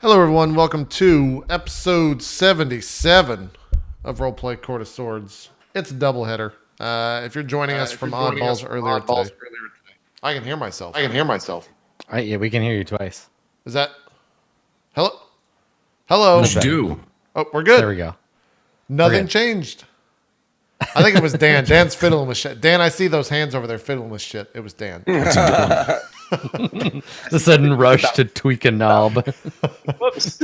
Hello, everyone. Welcome to episode 77 of RollPlay Court of Swords. It's a doubleheader. If you're joining us from Oddballs earlier today, I can hear myself. Yeah, we can hear you twice. Is that... Hello? Hello? What you do? Oh, we're good. There we go. Nothing changed. I think it was Dan. Dan's fiddling with shit. Dan, I see those hands over there fiddling with shit. It was Dan. The sudden rush to tweak a knob. Whoops.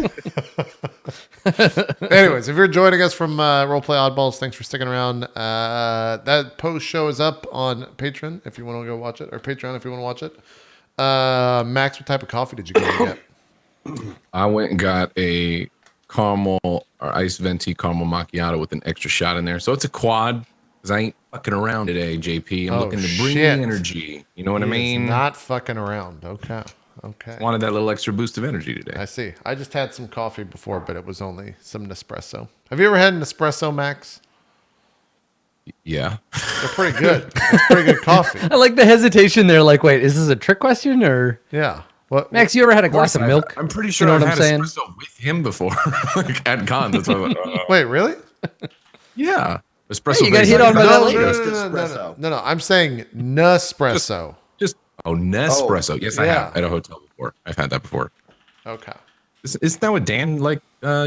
Anyways, if you're joining us from RollPlay Oddballs, thanks for sticking around. That post show is up on Patreon if you want to go watch it, or Patreon if you want to watch it. Max, what type of coffee did you go and get? I went and got a caramel or iced venti caramel macchiato with an extra shot in there. So it's a quad because I ain't fucking around today, JP. I'm looking to bring the energy. You know what I mean? Not fucking around. Okay. Wanted that little extra boost of energy today. I see. I just had some coffee before, but it was only some Nespresso. Have you ever had an Nespresso, Max? Yeah. They're pretty good. It's pretty good coffee. I like the hesitation there. Like, wait, is this a trick question or? Yeah. What, Max, you ever had a glass of milk? I'm pretty sure You know I've what I'm had saying? espresso with him before, like at cons. That's why I'm like, Wait, really? yeah. Espresso. Hey, you got hit on by that lady. No. I'm saying Nespresso. Nespresso. Yes, I Yeah. have at a hotel before. I've had that before. Okay. Isn't that what Dan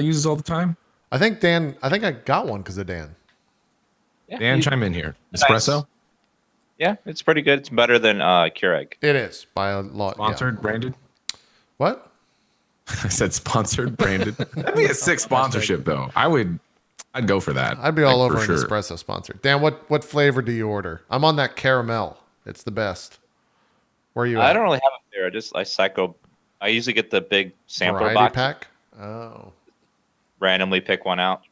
uses all the time? I think I got one because of Dan. Yeah, Dan, chime in here. Espresso? Yeah, it's pretty good. It's better than Keurig. It is by a lot. Sponsored, branded? What? I said sponsored, branded. That'd be a sick sponsorship, though. I'd go for that. I'd be all over for an sure. espresso sponsor. Dan, what flavor do you order? I'm on that caramel. It's the best. Where are you at? I don't really have it there. I cycle. I usually get the big sample Variety box. pack? Oh. Randomly pick one out.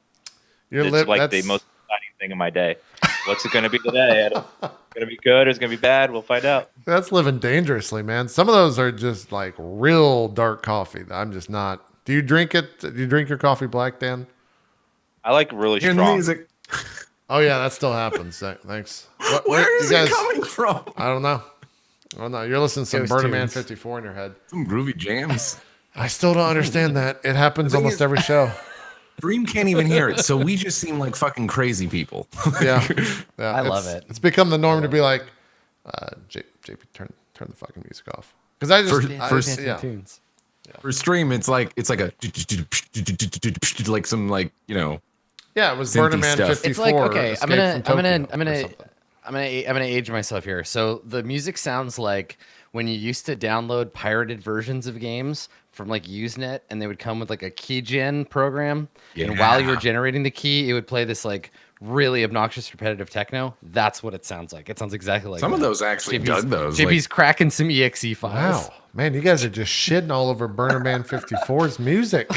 You're It's like the most exciting thing in my day. What's it going to be today? It's going to be good or it's going to be bad? We'll find out. That's living dangerously, man. Some of those are just like real dark coffee. I'm just not. Do you drink it? Do you drink your coffee black, Dan? I like really Hear the strong. music. Oh, yeah, that still happens. Thanks. Where is you guys, it coming from? I don't know. You're listening to some Ghost Burning Man tunes. 54 in your head. Some groovy jams. I still don't understand that. It happens almost every show. Dream can't even hear it, so we just seem like fucking crazy people. Yeah. I love it. It's become the norm to be like, JP, turn the fucking music off. Because I just, yeah. Tunes. For stream, it's like a like some like Yeah, it was Synthy Burning Man stuff. 54. It's like, okay, Escape from Tokyo I'm gonna age myself here. So the music sounds like when you used to download pirated versions of games from like Usenet, and they would come with like a key gen program, and while you were generating the key, it would play this like really obnoxious repetitive techno. That's what it sounds like. It sounds exactly like some that. of those actually dug those. JP's cracking some exe files. Wow. Man, you guys are just shitting all over Burning Man 54's music.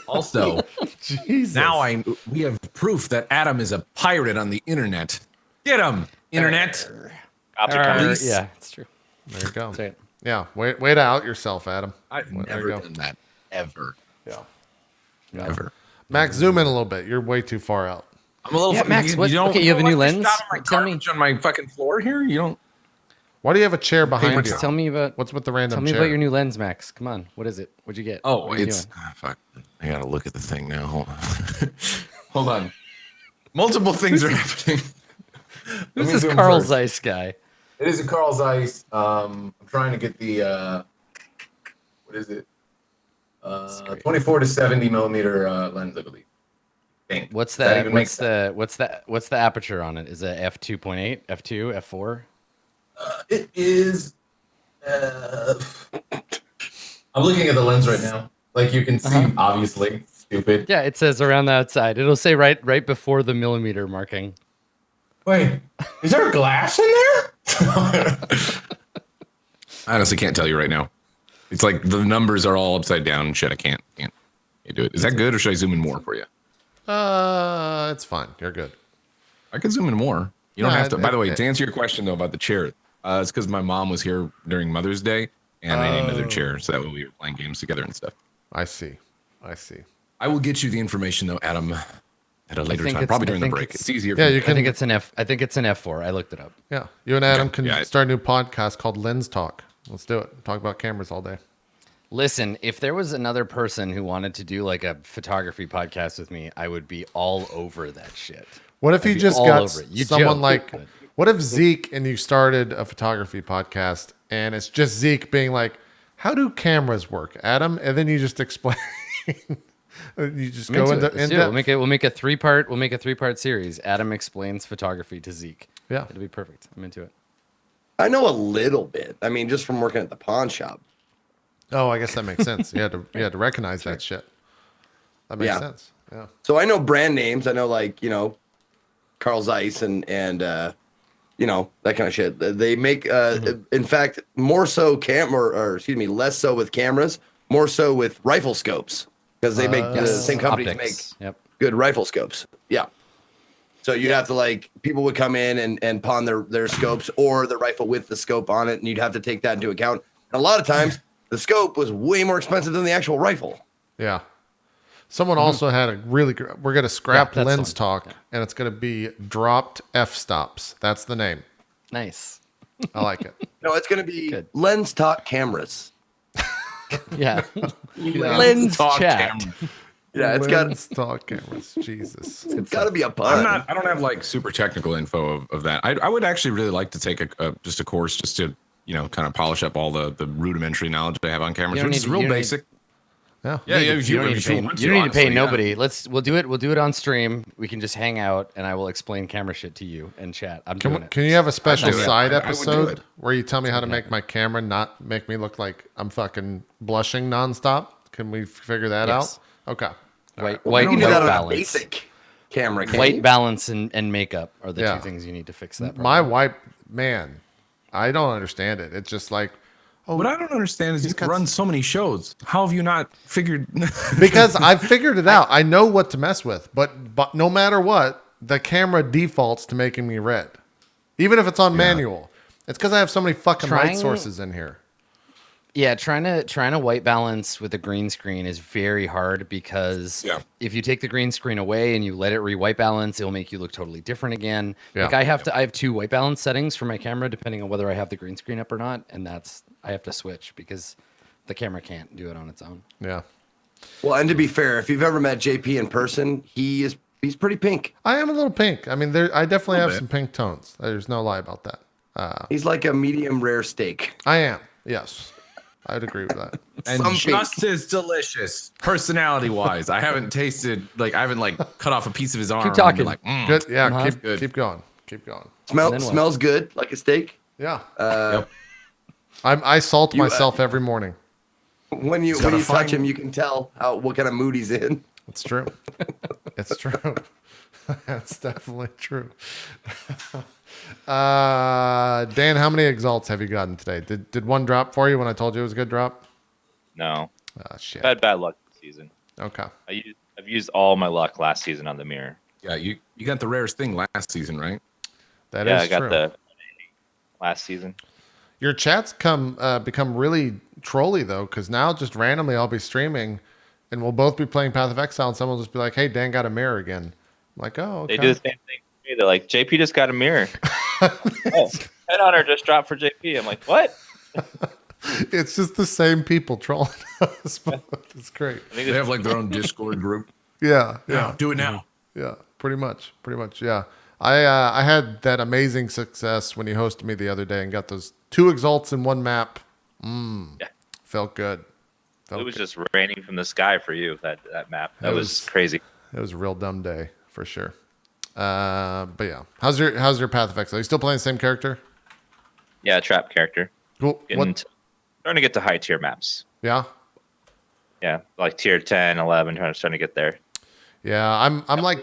Also, Jesus. now we have proof that Adam is a pirate on the internet. Get him, internet. Opticon. Yeah, it's true. There you go. That's right. Yeah, way to out yourself, Adam. I've There you never go. done that ever. Yeah. Never. Max, zoom in a little bit. You're way too far out. I'm a little. Yeah, Max, what- okay, you have a new lens? Tell me. On my fucking floor here. You don't. Why do you have a chair behind you? Tell me about What's with the random Tell me chair? about your new lens, Max. Come on. What is it? What'd you get? Oh, What are you it's doing? fuck. I gotta look at the thing now. Hold on. Hold on. Multiple things are happening. Who's Let me this zoom Carl first. Zeiss guy? It is a Carl Zeiss. I'm trying to get the what is it? 24 to 70 millimeter lens, I believe. Dang. What's Does that that? even make What's the aperture on it? Is it f2.8, f2, f4? It is. I'm looking at the lens right now. Like you can see, obviously, stupid. Yeah, it says around the outside. It'll say right before the millimeter marking. Wait, is there glass in there? I honestly can't tell you right now. It's like the numbers are all upside down and shit. I can't do it. Is that good, or should I zoom in more for you? It's fine. You're good. I could zoom in more. You don't No, have to. By the way, to answer your question though about the chair, it's because my mom was here during Mother's Day, and I need another chair so that way we were playing games together and stuff. I see. I will get you the information though, Adam, at a later time, probably during the break. It's easier. Yeah, for me. you I can. think it's an F4. I looked it up. Yeah, you and Adam can Yeah. start a new podcast called Lens Talk. Let's do it. Talk about cameras all day. Listen, if there was another person who wanted to do like a photography podcast with me, I would be all over that shit. What if I'd you be just all got over it. You someone joke, like? but- What if Zeke and you started a photography podcast and it's just Zeke being like, "How do cameras work, Adam?" And then you just explain. You just I'm go into into it. Let's in do it. depth. We'll make a three-part. We'll make a three-part series. Adam explains photography to Zeke. Yeah. It'll be perfect. I'm into it. I know a little bit. I mean, just from working at the pawn shop. Oh, I guess that makes sense. You had to recognize that shit. That makes sense. Yeah. So I know brand names. I know like, Carl Zeiss and that kind of shit. They make in fact more so less so with cameras, more so with rifle scopes because they make the same companies Optics. make good rifle scopes. Yeah. So you'd have to people would come in and pawn their scopes or the rifle with the scope on it, and you'd have to take that into account. And a lot of times the scope was way more expensive than the actual rifle. Yeah. Someone also had a really good. We're gonna scrap that's lens fun. talk, and it's gonna be dropped f-stops. That's the name. Nice. I like it. No, it's going to be Good. lens talk cameras. Yeah. Lens Talk chat. camera. Yeah, it's got lens talk cameras. Jesus. to be a pun. I don't have like super technical info of that. I would actually really like to take just a course just to kind of polish up all the rudimentary knowledge I have on cameras, You don't which is need- real you don't basic. Yeah. Yeah, You don't need if to pay. want You don't need to pay honestly, yeah. nobody. We'll do it. We'll do it on stream. We can just hang out, and I will explain camera shit to you and chat. I'm doing it. Can you have a special do it. side I would do episode it. where you tell me how to make my camera not make me look like I'm fucking blushing nonstop? Can we figure that Yes. out? Okay. White you can do that on a balance. basic camera. can't White you? balance and makeup are the Yeah. two things you need to fix that. My problem. wife, man, I don't understand it. It's just like, What I don't understand is you got- run so many shows. How have you not figured? because I've figured it out. I know what to mess with, but no matter what, the camera defaults to making me red, even if it's on manual. It's because I have so many fucking light Trying- sources in here. Yeah, trying to white balance with a green screen is very hard because if you take the green screen away and you let it re-white balance, it'll make you look totally different again. Yeah. Like I have two white balance settings for my camera depending on whether I have the green screen up or not, and I have to switch because the camera can't do it on its own. Yeah, Well, and to be fair, if you've ever met JP in person, he's pretty pink. I am a little pink. I mean, I definitely have bit. some pink tones. There's no lie about that. He's like a medium rare steak. I am. Yes, I'd agree with that. And Some just as delicious, personality wise. I haven't tasted I haven't cut off a piece of his arm. and been talking. Like, Good. Yeah. Uh-huh. Keep Good. keep going. Keep going. then what? Smells good like a steak. Yeah. Yep. I salt myself every morning. When you gotta touch find- him, you can tell what kind of mood he's in. It's true. It's true. That's definitely true. Dan, how many exalts have you gotten today? Did one drop for you when I told you it was a good drop? No, Oh, shit. I've had bad luck this season. Okay. I've used all my luck last season on the mirror. Yeah, you got the rarest thing last season, right? That is Yeah, I got true. the last season. Your chats become really trolly though, because now just randomly I'll be streaming, and we'll both be playing Path of Exile, and someone will just be like, "Hey, Dan got a mirror again." I'm like, "Oh, okay." They do the same thing to me. They're like, JP just got a mirror. Oh, Headhunter just dropped for JP. I'm like, what? It's just the same people trolling us both. It's great. I think They have their own Discord group. Yeah. Yeah, do it now. Yeah, pretty much. Yeah. I had that amazing success when you hosted me the other day and got those 2 exalts in one map. Yeah. Felt good. it was just raining from the sky for you, that map. That It was was- crazy. It was a real dumb day for sure. But yeah, how's your Path of Exile? Are you still playing the same character? Yeah, trap character. Cool. Starting to get to high tier maps. Yeah. Yeah, like tier 10, 11, trying to get there. Yeah. I'm like,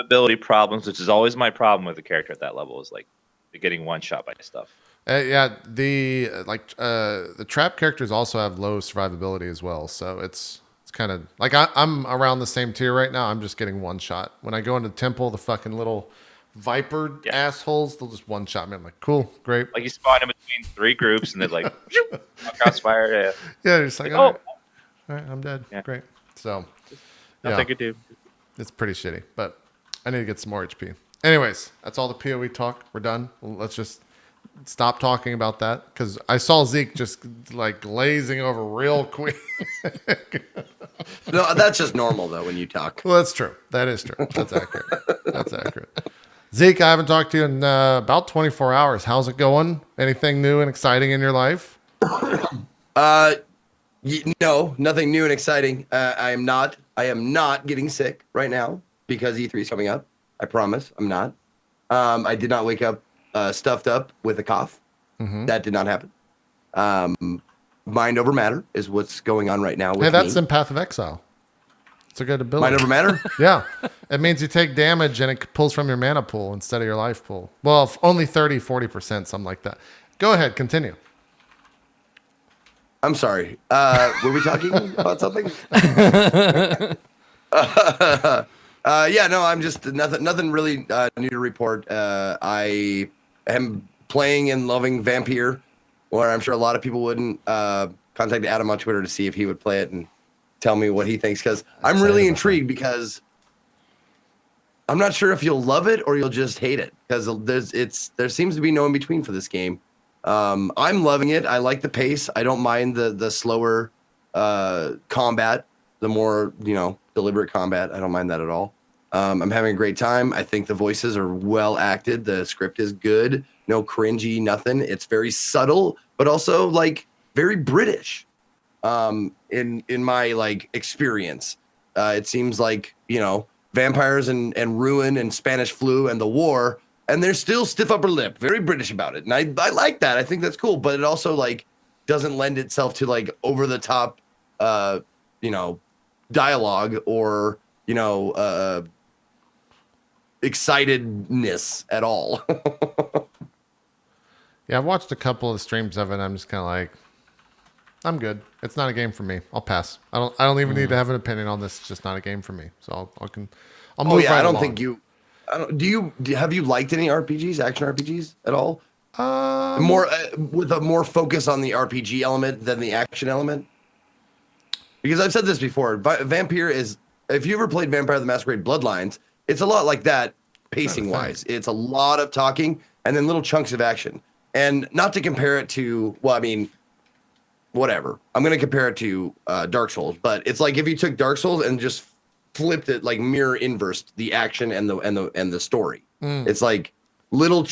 Survivability problems, which is always my problem with a character at that level, is like getting one shot by stuff. yeah. The trap characters also have low survivability as well. So it's kind of like I'm around the same tier right now. I'm just getting one shot. When I go into temple, the fucking little viper assholes, they'll just one shot me. I'm like, cool, great. Like you spawn in between 3 groups and they're like, crossfire. Yeah, Yeah, just like, Like, all right, I'm dead. Yeah. Great. So nothing I could do. it's pretty shitty, but I need to get some more HP. Anyways, that's all the PoE talk. We're done. Let's just stop talking about that because I saw Zeke just like glazing over real quick. No, that's just normal though when you talk. Well, that's true. That is true. That's accurate. That's accurate. Zeke, I haven't talked to you in about 24 hours. How's it going? Anything new and exciting in your life? No, nothing new and exciting. I am not getting sick right now because E3 is coming up. I promise I'm not. I did not wake up stuffed up with a cough. That did not happen. Mind over matter is what's going on right now with Hey, that's me. in Path of Exile. It's a good ability. Mind over matter? Yeah. It means you take damage and it pulls from your mana pool instead of your life pool. Well, only 30, 40%, something like that. Go ahead. Continue. I'm sorry. Were we talking about something? Yeah, no, I'm just nothing really new to report. I am playing and loving Vampire, where I'm sure a lot of people wouldn't contact Adam on Twitter to see if he would play it and tell me what he thinks, because I'm really intrigued because I'm not sure if you'll love it or you'll just hate it, because there seems to be no in between for this game. I'm loving it. I like the pace. I don't mind the slower combat, the more deliberate combat. I don't mind that at all. I'm having a great time. I think the voices are well acted. The script is good. No cringy, nothing. It's very subtle, but also like very British. In my like experience, it seems like vampires and ruin and Spanish flu and the war, and they're still stiff upper lip, very British about it, and I like that. I think that's cool, but it also like doesn't lend itself to like over the top, dialogue or excitedness at all. Yeah, I've watched a couple of streams of it. And I'm just kind of like, I'm good. It's not a game for me. I'll pass. I don't even need to have an opinion on this. It's just not a game for me. So I'll move right I don't along. think you. Have you liked any RPGs, action RPGs at all? With a more focus on the RPG element than the action element. Because I've said this before, Vampire is. If you ever played Vampire the Masquerade Bloodlines, it's a lot like that, pacing wise. It's a lot of talking and then little chunks of action. And not to compare it to, well, I mean, whatever. I'm going to compare it to Dark Souls, but it's like if you took Dark Souls and just flipped it like mirror inverse the action and the story. It's like little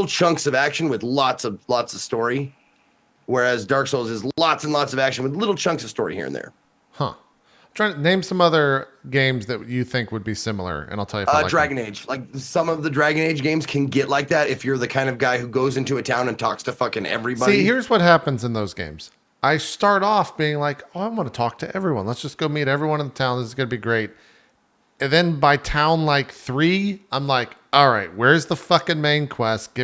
chunks of action with lots of story, whereas Dark Souls is lots and lots of action with little chunks of story here and there. Huh. Trying to name some other games that you think would be similar, and I'll tell you if I like Dragon them. Age. Like some of the Dragon Age games can get like that if you're the kind of guy who goes into a town and talks to fucking everybody. See, here's what happens in those games. I start off being like, oh, I want to talk to everyone. Let's just go meet everyone in the town. This is going to be great. And then by town like 3, I'm like, all right, where's the fucking main quest?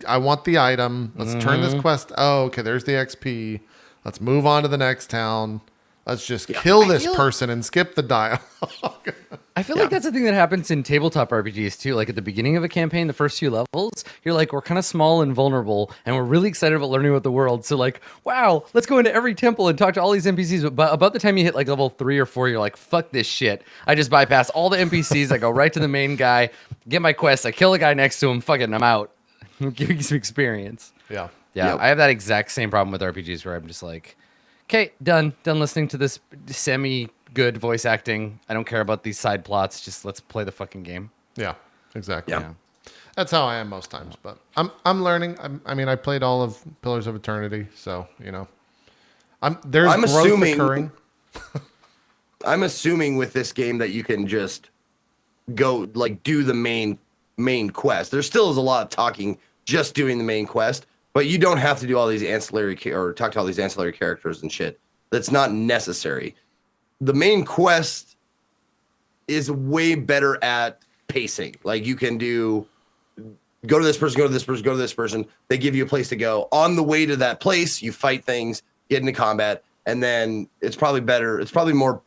I want the item. Let's turn this quest. Oh, okay, there's the XP. Let's move on to the next town. Let's just kill this person and skip the dialogue. I feel like that's the thing that happens in tabletop RPGs too. Like at the beginning of a campaign, the first few levels, you're like, we're kind of small and vulnerable, and we're really excited about learning about the world. So like, wow, let's go into every temple and talk to all these NPCs. But about the time you hit like level 3 or 4, you're like, fuck this shit. I just bypass all the NPCs. I go right to the main guy, get my quest. I kill the guy next to him. Fuck it, and I'm out. Give me some experience. Yeah. Yeah, Yep. I have that exact same problem with RPGs where I'm just like, okay, done listening to this semi-good voice acting. I don't care about these side plots. Just let's play the fucking game. Yeah, exactly. Yeah. That's how I am most times, but I'm learning. I played all of Pillars of Eternity, so there's I'm growth assuming- occurring. I'm assuming with this game that you can just go like do the main quest. There still is a lot of talking just doing the main quest, but you don't have to do all these ancillary or talk to all these ancillary characters and shit. That's not necessary. The main quest is way better at pacing. Like you can go to this person, go to this person, go to this person. They give you a place to go. On the way to that place, you fight things, get into combat, and then it's probably better. It's probably more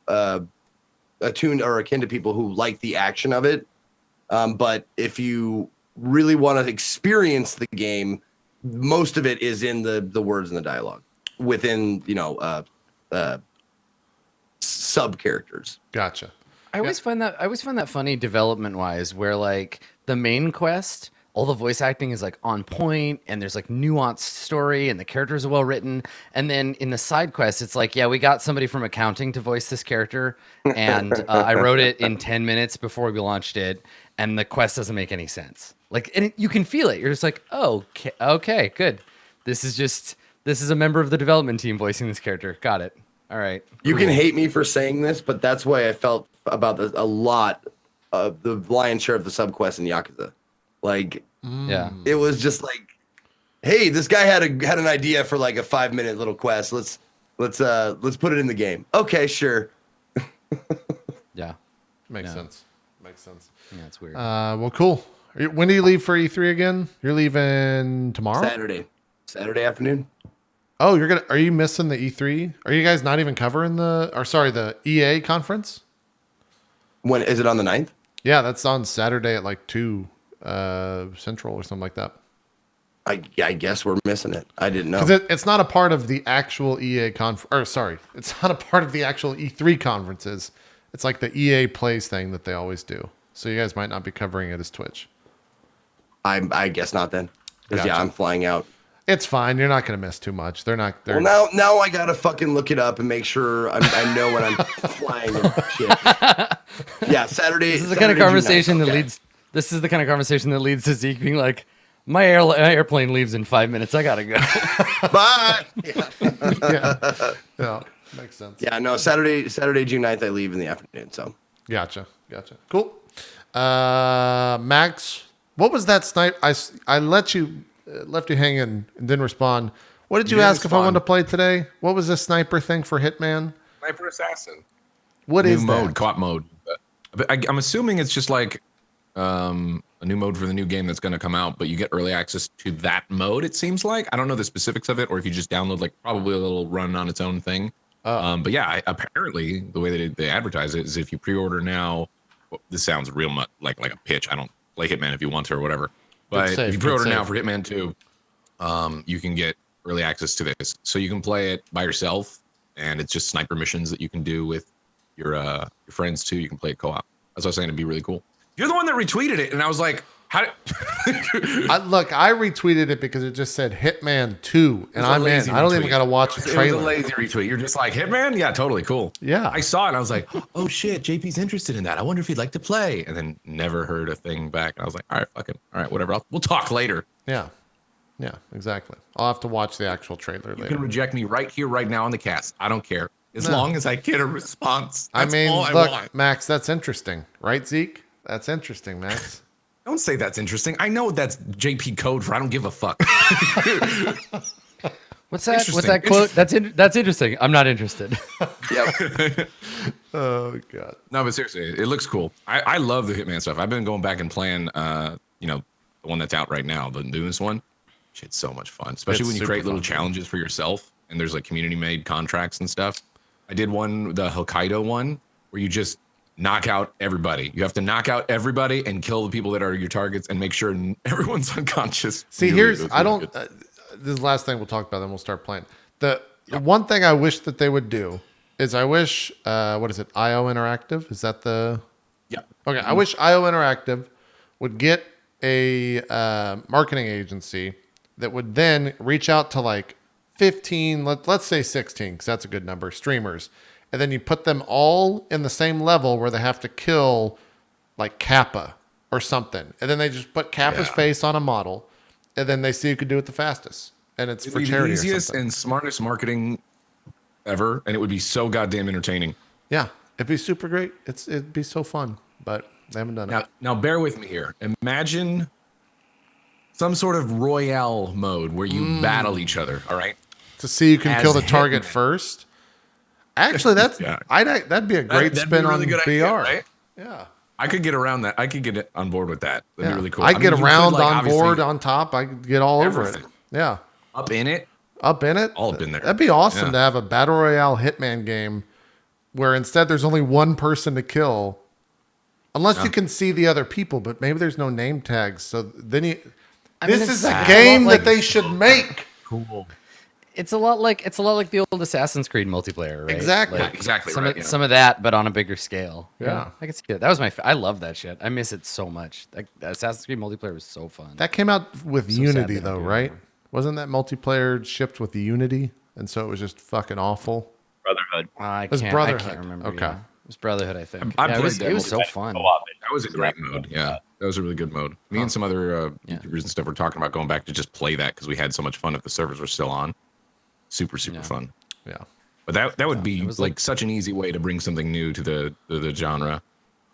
attuned or akin to people who like the action of it. But if you really want to experience the game, most of it is in the words and the dialogue within, sub characters. Gotcha. I always find that funny development wise, where like the main quest, all the voice acting is like on point, and there's like nuanced story, and the characters are well written. And then in the side quests, it's like, yeah, we got somebody from accounting to voice this character, and I wrote it in 10 minutes before we launched it, and the quest doesn't make any sense. Like, and you can feel it. You're just like, oh, okay, good. This is a member of the development team voicing this character. Got it. All right. You can hate me for saying this, but that's why I felt about this a lot of the lion's share of the subquest in Yakuza. Like, Yeah. it was just like, hey, this guy had an idea for like a 5-minute little quest. Let's put it in the game. Okay, sure. Yeah. Makes sense. Makes sense. Yeah, it's weird. Well, cool. When do you leave for E3 again? You're leaving tomorrow? Saturday afternoon. Oh, are you missing the E3? Are you guys not even covering the EA conference? When is it, on the 9th? Yeah, that's on Saturday at like 2 Central or something like that. I guess we're missing it. I didn't know. Because it's not a part of the actual EA it's not a part of the actual E3 conferences. It's like the EA Plays thing that they always do. So you guys might not be covering it as Twitch. I guess not then. Because Gotcha. yeah, I'm flying out. It's fine. You're not going to miss too much. They're Well, now I gotta fucking look it up and make sure I know when I'm flying and shit. Yeah, Saturday. This is the kind of conversation that leads. This is the kind of conversation that leads to Zeke being like, "My airplane leaves in 5 minutes. I gotta go." Bye. Yeah, makes sense. Yeah, no, Saturday, June 9th, I leave in the afternoon. So Gotcha. Cool. Max, what was that snipe? I left you hanging and didn't respond. What did you ask if I wanted to play today? What was this sniper thing for Hitman? Sniper Assassin. What New is mode, that? co-op mode. But I'm assuming it's just like a new mode for the new game that's going to come out, but you get early access to that mode, it seems like. I don't know the specifics of it, or if you just download like probably a little run on its own thing. But yeah, apparently the way that they advertise it is if you pre-order now, well, this sounds real much like a pitch. I don't play Hitman if you want to or whatever. But if you pre-order now for Hitman 2, you can get early access to this. So you can play it by yourself, and it's just sniper missions that you can do with your friends too. You can play it co-op. That's what I was saying. It'd be really cool. You're the one that retweeted it, and I was like, "How?" I retweeted it because it just said Hitman 2, and I'm in. I don't even got to watch a trailer. It was a lazy retweet. You're just like, Hitman? Yeah, totally cool. Yeah. I saw it, and I was like, oh shit, JP's interested in that. I wonder if he'd like to play. And then never heard a thing back. And I was like, all right, fuck it. All right, whatever. We'll talk later. Yeah, exactly. I'll have to watch the actual trailer later. You can reject me right here, right now on the cast. I don't care. As long as I get a response. That's all I look, want. Max, that's interesting. Right, Zeke? That's interesting, Max. Don't say that's interesting. I know that's JP code for I don't give a fuck. What's that quote? That's interesting. I'm not interested. yep. Oh, God. No, but seriously, it looks cool. I love the Hitman stuff. I've been going back and playing, the one that's out right now, the newest one. Shit's so much fun, especially when you create little challenges for yourself and there's like community-made contracts and stuff. I did the Hokkaido one, where you just knock out everybody. You have to knock out everybody and kill the people that are your targets and make sure everyone's unconscious. See, this is the last thing we'll talk about, then we'll start playing. The one thing I wish that they would do is what is it, IO Interactive? Is that the... Yeah. Okay, I wish IO Interactive would get a marketing agency that would then reach out to like 15, let's say 16, because that's a good number, streamers. And then you put them all in the same level where they have to kill like Kappa or something. And then they just put Kappa's face on a model, and then they see who could do it the fastest. And it's for charity. The easiest or something. and smartest marketing ever, and it would be so goddamn entertaining. Yeah, it'd be super great. It'd be so fun, but they haven't done it. Now bear with me here. Imagine some sort of royale mode where you battle each other, all right? To see who can As kill the target Hitman. First. Actually, that'd be a great spin on really good VR. idea, right? Yeah. I could get around that. I could get it on board with that. That'd be really cool. I could get you around could, like, on obviously board, on top. I could get all over it. everything. Yeah. Up in it. Up in it. All up in there. That'd be awesome Yeah. to have a Battle Royale Hitman game where instead there's only one person to kill. Unless you can see the other people, but maybe there's no name tags. So then this is a game that they should make. Cool. It's a lot like the old Assassin's Creed multiplayer, right? Exactly. Like, Exactly some right, of, some of that, but on a bigger scale. Yeah. I can see it. That was I love that shit. I miss it so much. That Assassin's Creed multiplayer was so fun. That came out with So sad Unity they don't though, do it right? anymore. Wasn't that multiplayer shipped with the Unity, and so it was just fucking awful? Brotherhood. I was can't Brotherhood. remember. Okay. Yeah. It was Brotherhood, I think. I Yeah, played that it was so multiplayer fun. That was a great mode. Yeah, that was a really good mode. Me and some other YouTubers and stuff were talking about going back to just play that because we had so much fun if the servers were still on. Super fun. Yeah. But that would be was like such an easy way to bring something new to the genre.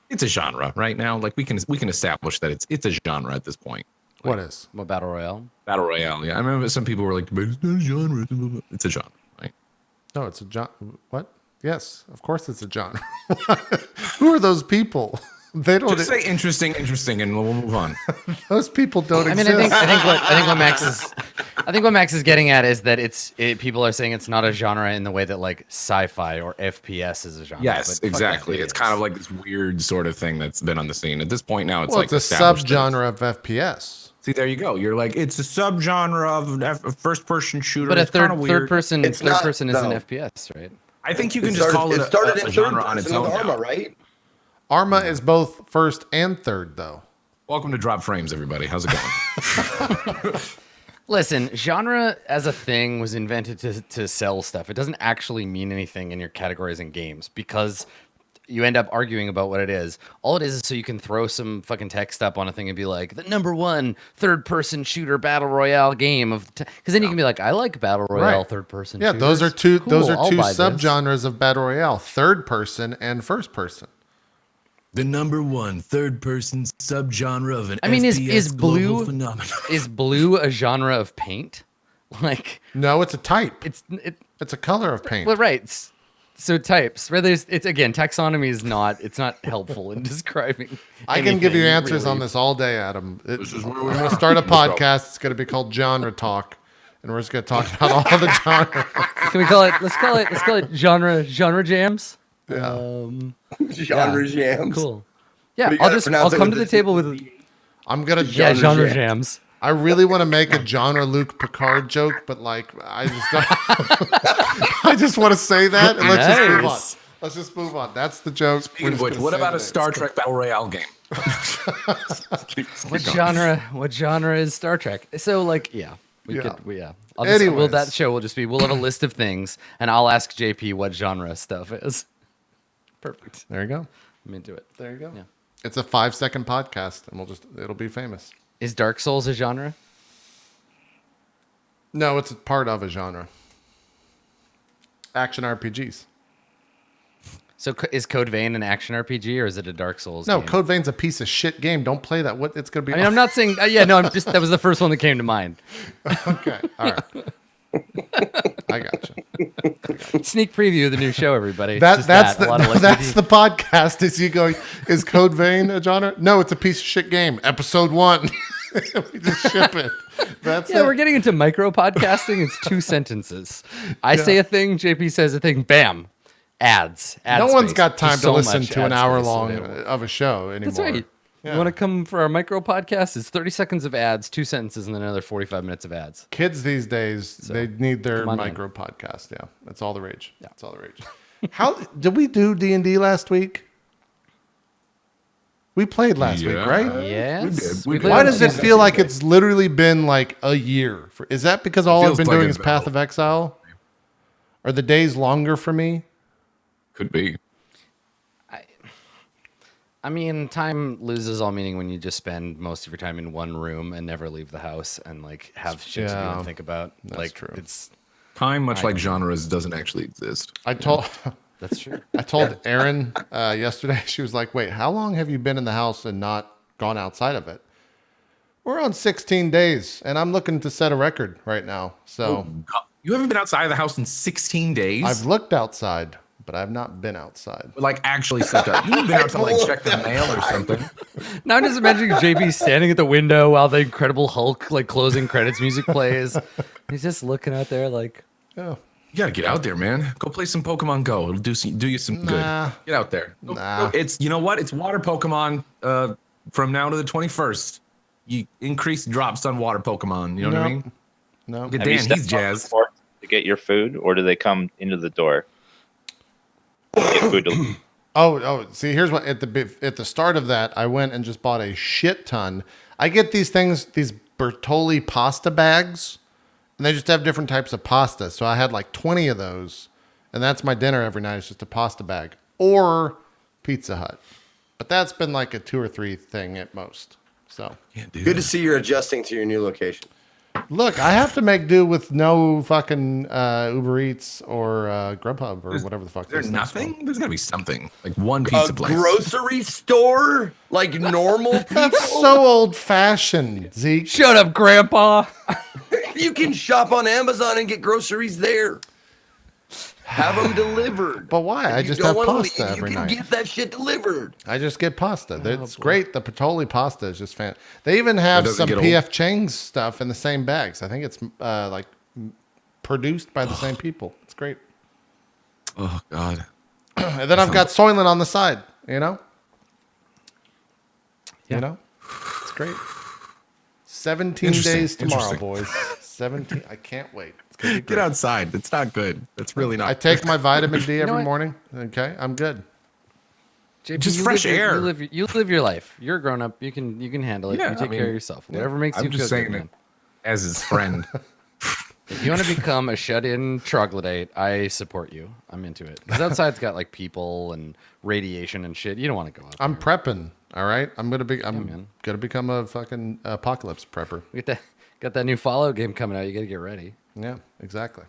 It's a genre right now. Like we can establish that it's a genre at this point. What is? What, Battle Royale? Battle Royale. Yeah, I remember some people were like, "But it's not a genre." It's a genre, right? No, it's a genre. What? Yes, of course it's a genre. Who are those people? They don't. Just say interesting, and we'll move on. Those people don't I mean, exist. I think what Max is getting at is that people are saying it's not a genre in the way that like sci-fi or FPS is a genre. Yes, but fuck exactly. that, It's kind of like this weird sort of thing that's been on the scene. At this point now, it's Well, like it's a established that subgenre of FPS. See, there you go. You're like, it's a subgenre of a first-person shooter. But a It's kinda third weird. person It's not, isn't no. FPS, right? I think you It can just call it started a in genre third on its person own. with Arma, now. right? Arma is both first and third, though. Welcome to Drop Frames, everybody. How's it going? Listen, genre as a thing was invented to sell stuff. It doesn't actually mean anything in your categories in games because you end up arguing about what it is. All it is so you can throw some fucking text up on a thing and be like, the #1 third-person shooter battle royale game of, because then you can be like, I like battle royale Right. third-person. Yeah, those are shooters. two. Those Cool, are I'll two buy this. subgenres of battle royale: third person and first person. The #1 third-person subgenre of an I mean, is FPS blue global phenomenon. is blue a genre of paint? Like No, it's a type. it's It's a color of paint. well, right. So types. Whether it's again, taxonomy is not. It's not helpful in describing. I can give you anything, answers really. on this all day, Adam. This is where We're going to start a podcast. It's going to be called Genre Talk, and we're just going to talk about all the genre. Can we call it? Let's call it genre jams. Yeah. Genre jams. Cool. Yeah, you I'll gotta pronounce it come with to the the- table with I'm gonna genre jams. I really want to make a genre Luke Picard joke, but like I just don't. I just want to say that, and let's just move on. Nice. Let's just move on. That's the joke. Speaking of which, what about a Star Trek Battle Royale game? What genre is Star Trek? So like, yeah. Yeah. Well, that Anyways. show will just be we'll have a list of things, and I'll ask JP what genre stuff is. Perfect. There you go. I'm into it. There you go. Yeah. It's a 5-second podcast, and it'll be famous. Is Dark Souls a genre? No, it's a part of a genre. Action RPGs. So is Code Vein an action RPG or is it a Dark Souls? No, game? Code Vein's a piece of shit game. Don't play that. What it's gonna be. I mean, I'm not saying. I'm just that was the first one that came to mind. Okay. All right. I got you. Sneak preview of the new show, everybody. That's A lot of, like, that's the podcast. Is you going? Is Code Vein a genre? No, it's a piece of shit game. Episode 1. We just ship it. That's Yeah, it. we're getting into micro podcasting. It's 2 sentences. I say a thing, JP says a thing. Bam, ads. Ad No one's space. got time There's to so listen much to an ad hour space long available. of a show anymore. That's right. Yeah. You want to come for our micro podcast? It's 30 seconds of ads, 2 sentences, and then another 45 minutes of ads. Kids these days, they need their come on micro podcast. Yeah, that's all the rage. Yeah, that's all the rage. How did we do D&D last week? We played last week, right? Yes. We did. played Why on does it Tuesday. feel like it's literally been like a year? Is that because all I've feels been like doing it's is Path been- of Exile? Are the days longer for me? Could be. I mean, time loses all meaning when you just spend most of your time in one room and never leave the house and like have shit to do Yeah, and think about. that's Like true. it's Time, much like genres, doesn't actually exist. I told that's true. I told Erin yesterday. She was like, "Wait, how long have you been in the house and not gone outside of it?" We're on 16 days, and I'm looking to set a record right now. So You haven't been outside of the house in 16 days? I've looked outside, but I've not been outside. like actually stepped up. You've been out to like check the mail or something. Now I'm just imagining JP standing at the window while the Incredible Hulk like closing credits music plays. He's just looking out there like, Yeah. You gotta get out there, man. Go play some Pokemon Go. It'll do you some Nah. good. Get out there. Nah. It's you know what? It's water Pokemon from now to the 21st. You increase drops on water Pokemon. You know what I No. mean? No. Look at Have you Dan, stepped he's on jazzed. before? to get your food, or do they come into the door to get food? See, here's what at the start of that, I went and just bought a shit ton. I get these things, these Bertolli pasta bags, and they just have different types of pasta. So I had like 20 of those, and that's my dinner every night. It's just a pasta bag or Pizza Hut. But that's been like a 2 or 3 thing at most. So good to see you're adjusting to your new location. Look, I have to make do with no fucking Uber Eats or Grubhub or whatever the fuck. There's nothing. There's gotta be something like one pizza place. Grocery store, like normal people. That's so old fashioned, Zeke. Shut up, Grandpa. You can shop on Amazon and get groceries there. Have them delivered. But why? I just have pasta every night. You can get that shit delivered. I just get pasta. It's great. The Bertolli pasta is just fan. They even have some P.F. Chang's stuff in the same bags. I think it's like produced by the same people. It's great. Oh God. And then I've got Soylent on the side. You know. Yeah. You know. It's great. 17 days tomorrow, boys. 17. I can't wait. Get outside. It's not good. It's really not. I take my vitamin D every morning. Okay, I'm good. JP, Just fresh air. You live your life. You're a grown up. You can handle it. Yeah, you take care of yourself. Whatever makes you I'm just feel saying good, it man. as his friend. If you want to become a shut-in troglodyte, I support you. I'm into it. Because outside's got like people and radiation and shit. You don't want to go out. I'm there. prepping. All right, I'm gonna become a fucking apocalypse prepper. Got that new Fallout game coming out. You got to get ready. Yeah, exactly.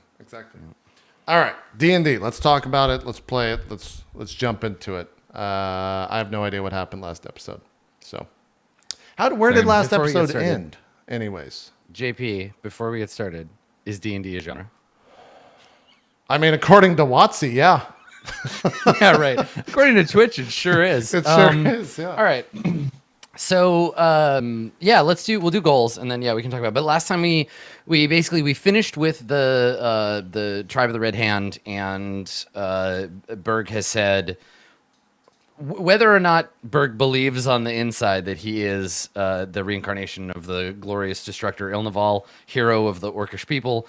All right, D&D. Let's talk about it. Let's play it. Let's jump into it. I have no idea what happened last episode. So, where did last Before we get episode started. end? Anyways, JP, before we get started, is D&D a genre? I mean, according to Watsy, yeah, Yeah, right. According to Twitch, it sure is. it sure is. Yeah. All right. So we'll do goals and then we can talk about it. But last time we finished with the Tribe of the Red Hand, and Berg has said whether or not Berg believes on the inside that he is the reincarnation of the glorious destructor Ilnaval, hero of the Orcish people,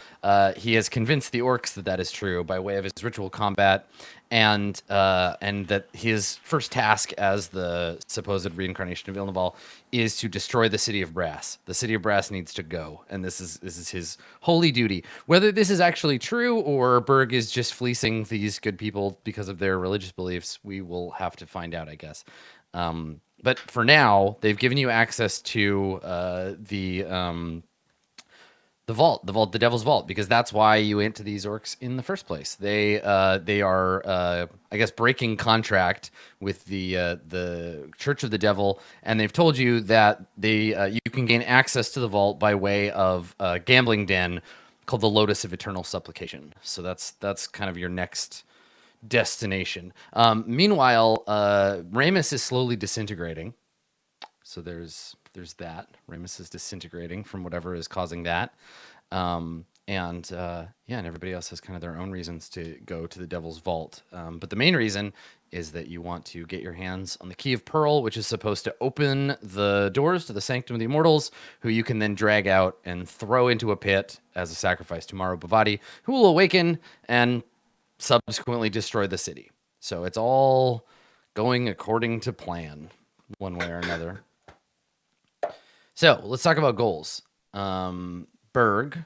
he has convinced the orcs that is true by way of his ritual combat, and that his first task as the supposed reincarnation of Ilnaval is to destroy the City of Brass. The City of Brass needs to go, and this is his holy duty. Whether this is actually true or Berg is just fleecing these good people because of their religious beliefs, we will have to find out, I guess. But for now, they've given you access to the vault, the Devil's Vault, because that's why you went to these orcs in the first place. They are, I guess, breaking contract with the Church of the Devil, and they've told you that you can gain access to the vault by way of a gambling den called the Lotus of Eternal Supplication. So that's kind of your next destination. Meanwhile, Ramus is slowly disintegrating. So there's that. Ramus is disintegrating from whatever is causing that. And everybody else has kind of their own reasons to go to the Devil's Vault. But the main reason is that you want to get your hands on the Key of Pearl, which is supposed to open the doors to the Sanctum of the Immortals, who you can then drag out and throw into a pit as a sacrifice to Maru Bhavati, who will awaken and subsequently destroy the city. So it's all going according to plan, one way or another. So let's talk about goals. Berg,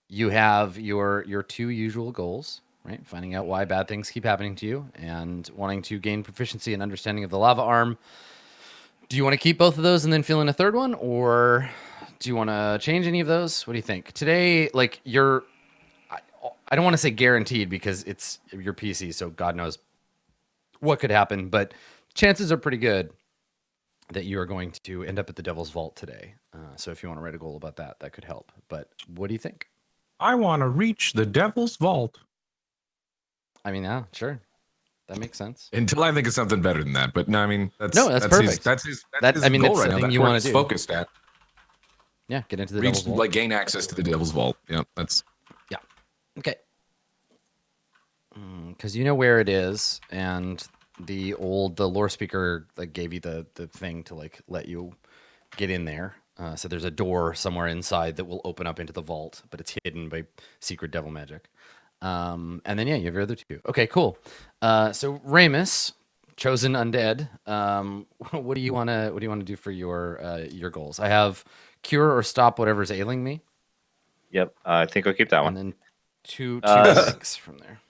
you have your 2 usual goals, right? Finding out why bad things keep happening to you and wanting to gain proficiency and understanding of the lava arm. Do you want to keep both of those and then fill in a third one, or do you want to change any of those? What do you think? Today, like I don't want to say guaranteed because it's your PC, so God knows what could happen, but chances are pretty good that you are going to end up at the Devil's Vault today. So if you want to write a goal about that, that could help. But what do you think? I want to reach the Devil's Vault. I mean, yeah, sure. That makes sense. Until I think of something better than that. But no, I mean, that's perfect. That's his I mean, goal that's right the now. thing That's you where wanna he's do. focused at. Yeah, get into the Devil's Vault. Like gain access to the Devil's Vault. Yeah, that's. Yeah. Okay. Because you know where it is, and the lore speaker like gave you the thing to like let you get in there. So there's a door somewhere inside that will open up into the vault, but it's hidden by secret devil magic. And then yeah, you have your other two. Okay, cool. So Ramus, chosen undead. What do you wanna do for your goals? I have cure or stop whatever's ailing me, Yep. I think I'll keep that and one. then two Uh, blanks from there.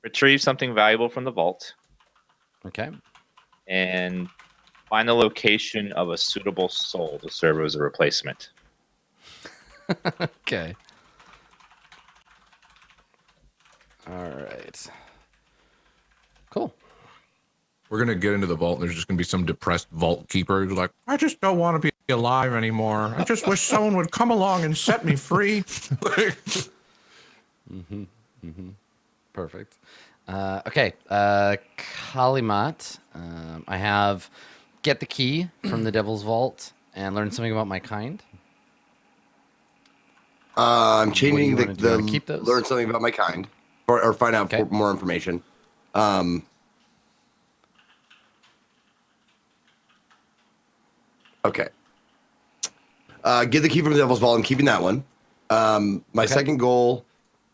Retrieve something valuable from the vault Okay. and find the location of a suitable soul to serve as a replacement. Okay. All right. Cool. We're gonna get into the vault, and there's just gonna be some depressed vault keeper who's like, I just don't want to be alive anymore. I just wish someone would come along and set me free. Perfect. Okay. Kalimat. I have get the key from the devil's vault and learn something about my kind. I'm changing do you wanna keep those? learn something about my kind, or find out Okay. more information. Okay. Get the key from the devil's vault. I'm keeping that one. My second goal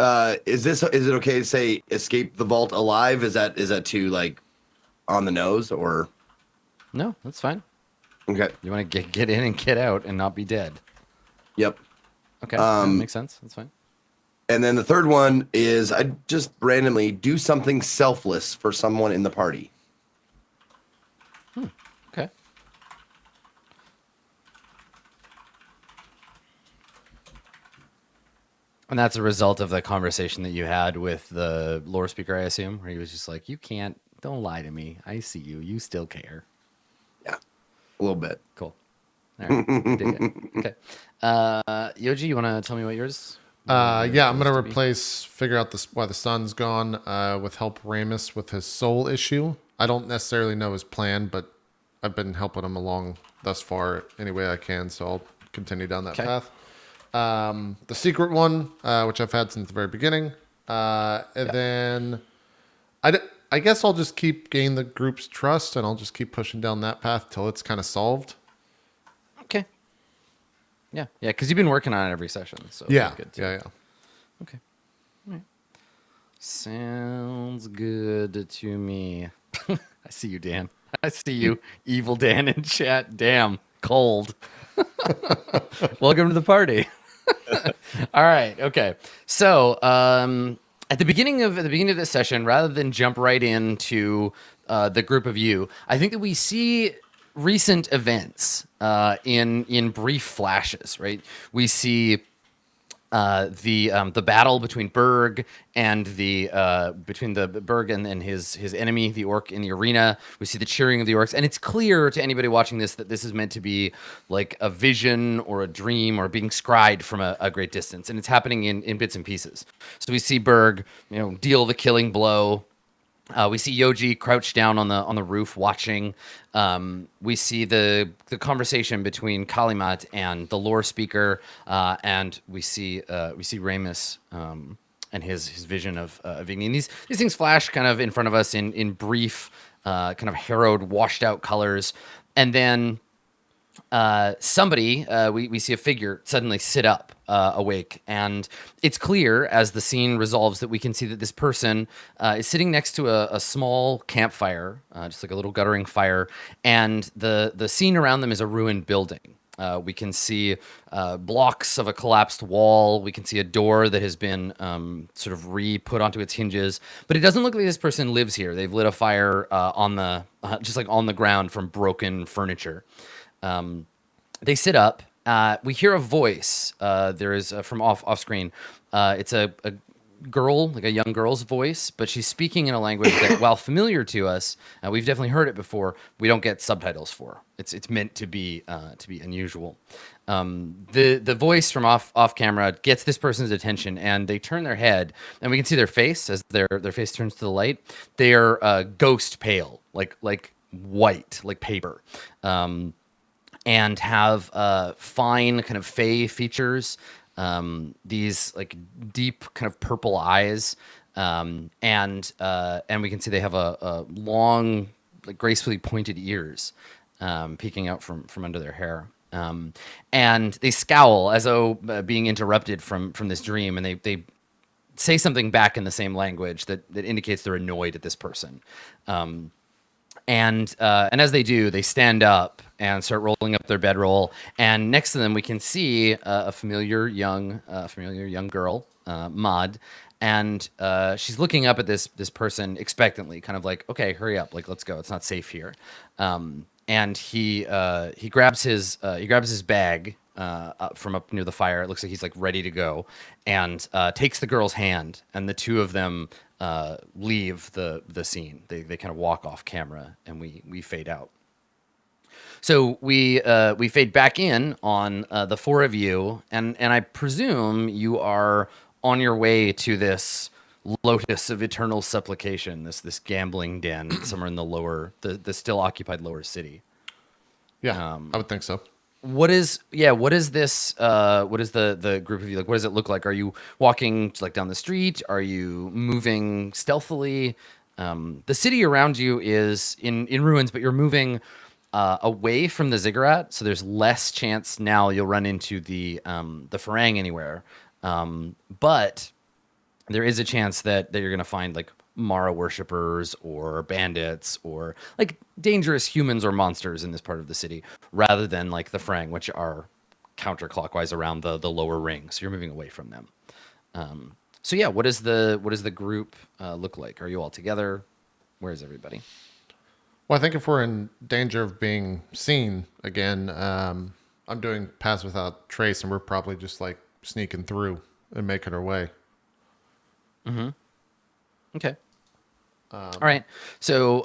is it okay to say escape the vault alive? Is that too like on the nose or? No, that's fine. Okay. You want to get in and get out and not be dead. Yep. Okay, yeah, makes sense. That's fine. And then the third one is I just randomly do something selfless for someone in the party. Okay. And that's a result of the conversation that you had with the lore speaker, I assume, where he was just like, don't lie to me. I see you. You still care. Yeah, a little bit. Cool. All right. I dig it. Okay. Yoji, you want to tell me what yours? Yeah, I'm gonna figure out why the sun's gone. With help Ramus with his soul issue. I don't necessarily know his plan, but I've been helping him along thus far any way I can, so I'll continue down that path. The secret one, which I've had since the very beginning, and then I guess I'll just keep gaining the group's trust, and I'll just keep pushing down that path till it's kind of solved. Okay. Yeah, because you've been working on it every session. So Yeah, that's good too. yeah. Okay. All right. Sounds good to me. I see you, Dan. I see you, evil Dan in chat. Damn, cold. Welcome to the party. All right. Okay. So, at the beginning of this session, rather than jump right into the group of you, I think that we see recent events in brief flashes. Right. We see the battle between Berg and between the Berg and his enemy, the orc in the arena. We see the cheering of the orcs, and it's clear to anybody watching this that this is meant to be like a vision or a dream or being scried from a great distance, and it's happening in bits and pieces. So we see Berg, deal the killing blow. We see Yoji crouched down on the roof watching. We see the conversation between Kalimat and the lore speaker, and we see Ramus and his vision of Igni. And these things flash kind of in front of us in brief, kind of harrowed, washed out colors, and then we see a figure suddenly sit up, awake, and it's clear as the scene resolves that we can see that this person is sitting next to a small campfire, just like a little guttering fire, and the scene around them is a ruined building. We can see blocks of a collapsed wall. We can see a door that has been sort of re-put onto its hinges, but it doesn't look like this person lives here. They've lit a fire just like on the ground from broken furniture. They sit up. We hear a voice. There is from off screen. It's a girl, like a young girl's voice, but she's speaking in a language that, while familiar to us, we've definitely heard it before. We don't get subtitles for. It's meant to be unusual. The voice from off camera gets this person's attention, and they turn their head, and we can see their face as their face turns to the light. They are ghost pale, like white, like paper. And have fine kind of fey features, these like deep kind of purple eyes, and we can see they have a long, like gracefully pointed ears, peeking out from under their hair. And they scowl as though being interrupted from this dream, and they say something back in the same language that indicates they're annoyed at this person. And as they do, they stand up and start rolling up their bedroll. And next to them, we can see a familiar young girl, Maud, and she's looking up at this person expectantly, kind of like, okay, hurry up, like let's go, it's not safe here. And he grabs his bag up from up near the fire. It looks like he's like ready to go, and takes the girl's hand, and the two of them leave the scene. They kind of walk off camera, and we fade out. So we fade back in on the four of you, and I presume you are on your way to this Lotus of Eternal Supplication, this gambling den somewhere in the still occupied lower city. Yeah, I would think so. What is this? What is the group of you like? What does it look like? Are you walking like down the street? Are you moving stealthily? The city around you is in ruins, but you're moving away from the ziggurat, so there's less chance now you'll run into the Farang anywhere. But there is a chance that you're gonna find like Mara worshippers or bandits or like dangerous humans or monsters in this part of the city, rather than like the Farang, which are counterclockwise around the lower ring. So you're moving away from them. So yeah, what does the group look like? Are you all together? Where is everybody? Well, I think if we're in danger of being seen again, I'm doing Pass Without Trace, and we're probably just like sneaking through and making our way. Mm-hmm. Okay. All right. So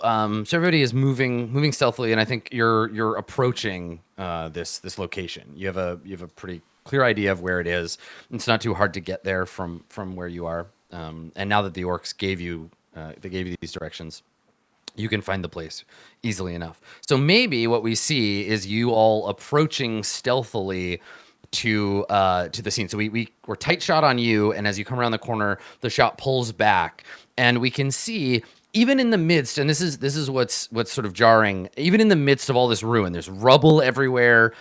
everybody is moving stealthily, and I think you're approaching this location. You have a pretty clear idea of where it is. It's not too hard to get there from where you are. And now that the orcs gave you these directions, you can find the place easily enough. So maybe what we see is you all approaching stealthily to the scene. So we're tight shot on you, and as you come around the corner, the shot pulls back, and we can see even in the midst, and this is what's sort of jarring. Even in the midst of all this ruin, there's rubble everywhere,